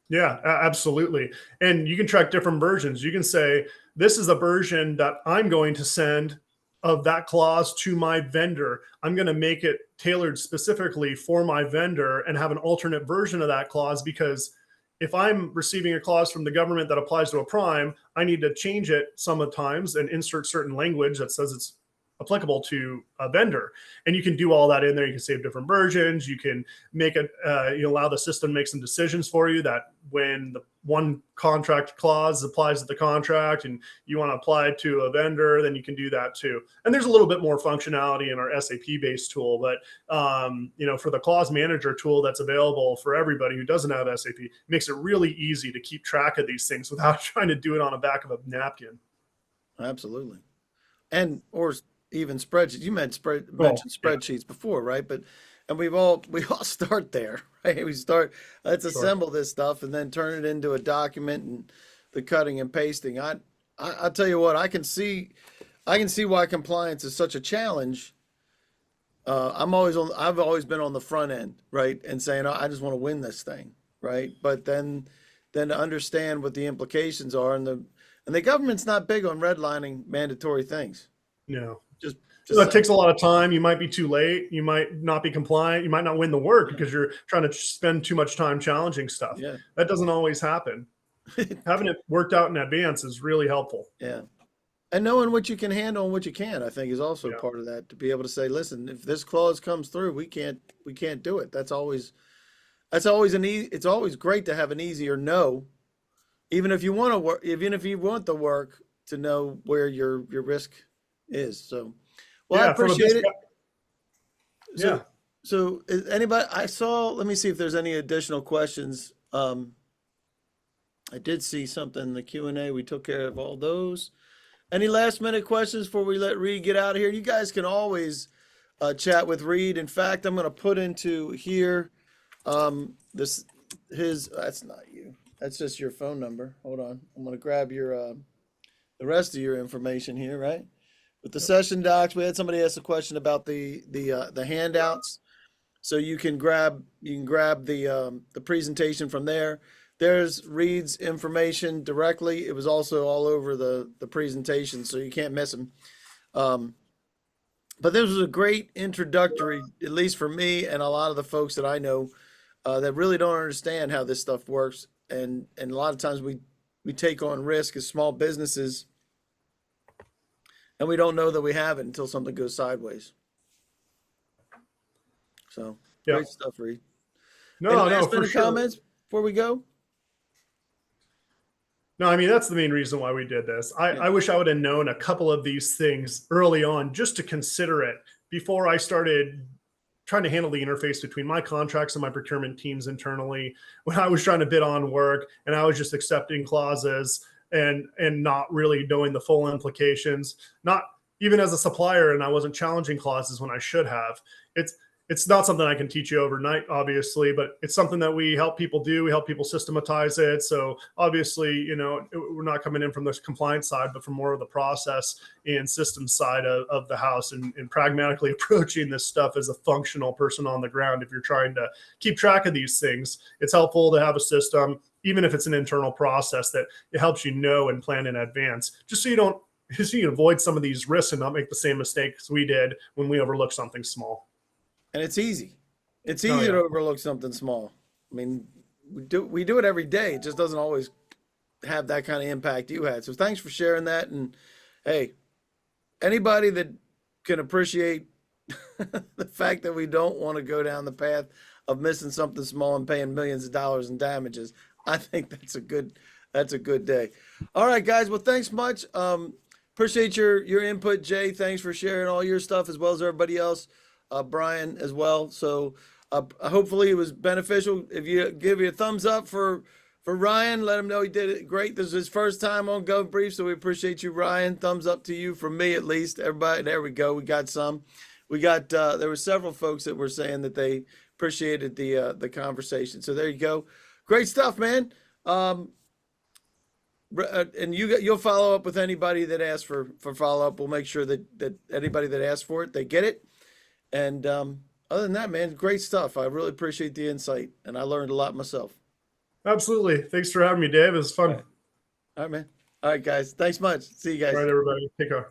Yeah, absolutely. And you can track different versions. You can say, this is the version that I'm going to send of that clause to my vendor. I'm going to make it tailored specifically for my vendor and have an alternate version of that clause, because if I'm receiving a clause from the government that applies to a prime, I need to change it sometimes and insert certain language that says it's applicable to a vendor. And you can do all that in there. You can save different versions. You can make it, you allow the system to make some decisions for you, that when the one contract clause applies to the contract and you want to apply it to a vendor, then you can do that too. And there's a little bit more functionality in our SAP based tool, but for the clause manager tool that's available for everybody who doesn't have SAP, it makes it really easy to keep track of these things without trying to do it on the back of a napkin. Absolutely. And, or even spreadsheets. You mentioned spreadsheets before, right? And we all start there, right? We start, let's assemble this stuff and then turn it into a document and the cutting and pasting. I'll tell you what, I can see why compliance is such a challenge. I've always been on the front end, right? And saying, I just want to win this thing, right? But then to understand what the implications are, and the government's not big on redlining mandatory things. No. Just that takes a lot of time. You might be too late. You might not be compliant. You might not win the work because you're trying to spend too much time challenging stuff. Yeah. That doesn't always happen. Having it worked out in advance is really helpful. Yeah. And knowing what you can handle and what you can't, I think, is also part of that, to be able to say, listen, if this clause comes through, we can't do it. it's always great to have an easier no, even if you want to work, even if you want the work, to know where your risk is. So, well, I appreciate it. So anybody, let me see if there's any additional questions. I did see something in the Q&A. We took care of all those. Any last minute questions before we let Reed get out of here? You guys can always chat with Reed. In fact, I'm going to put into here that's not you. That's just your phone number. Hold on. I'm going to grab your the rest of your information here, right? With the session docs, we had somebody ask a question about the handouts. So you can grab the presentation from there. There's Reed's information directly. It was also all over the presentation, so you can't miss them. But this was a great introductory, at least for me and a lot of the folks that I know that really don't understand how this stuff works. And a lot of times we take on risk as small businesses, and we don't know that we have it until something goes sideways. So great stuff, Reed. Last minute comments before we go? No, I mean, that's the main reason why we did this. I wish I would have known a couple of these things early on, just to consider it before I started trying to handle the interface between my contracts and my procurement teams internally, when I was trying to bid on work and I was just accepting clauses and not really knowing the full implications, not even as a supplier, and I wasn't challenging clauses when I should have. It's not something I can teach you overnight, obviously, but it's something that we help people do. We help people systematize it. So obviously, we're not coming in from the compliance side, but from more of the process and systems side of the house, and pragmatically approaching this stuff as a functional person on the ground. If you're trying to keep track of these things, it's helpful to have a system, even if it's an internal process, that it helps you know and plan in advance, just so you can avoid some of these risks and not make the same mistakes we did when we overlooked something small. And it's easy. It's Oh, easy yeah. to overlook something small. I mean, we do it every day. It just doesn't always have that kind of impact you had. So thanks for sharing that. And hey, anybody that can appreciate the fact that we don't want to go down the path of missing something small and paying millions of dollars in damages, I think that's a good day. All right, guys. Well, thanks much. Appreciate your input, Jay. Thanks for sharing all your stuff as well as everybody else. Brian as well. So hopefully it was beneficial. If you give you a thumbs up for Ryan, let him know he did it great. This is his first time on Gov Brief, so we appreciate you, Ryan. Thumbs up to you from me at least. Everybody, there we go. We got some. We got there were several folks that were saying that they appreciated the conversation. So there you go. Great stuff, man. And you'll follow up with anybody that asks for follow up. We'll make sure that anybody that asks for it, they get it. And other than that, man, great stuff. I really appreciate the insight, and I learned a lot myself. Absolutely. Thanks for having me, Dave. It was fun. All right, man. All right, guys. Thanks much. See you guys. All right, everybody. Take care.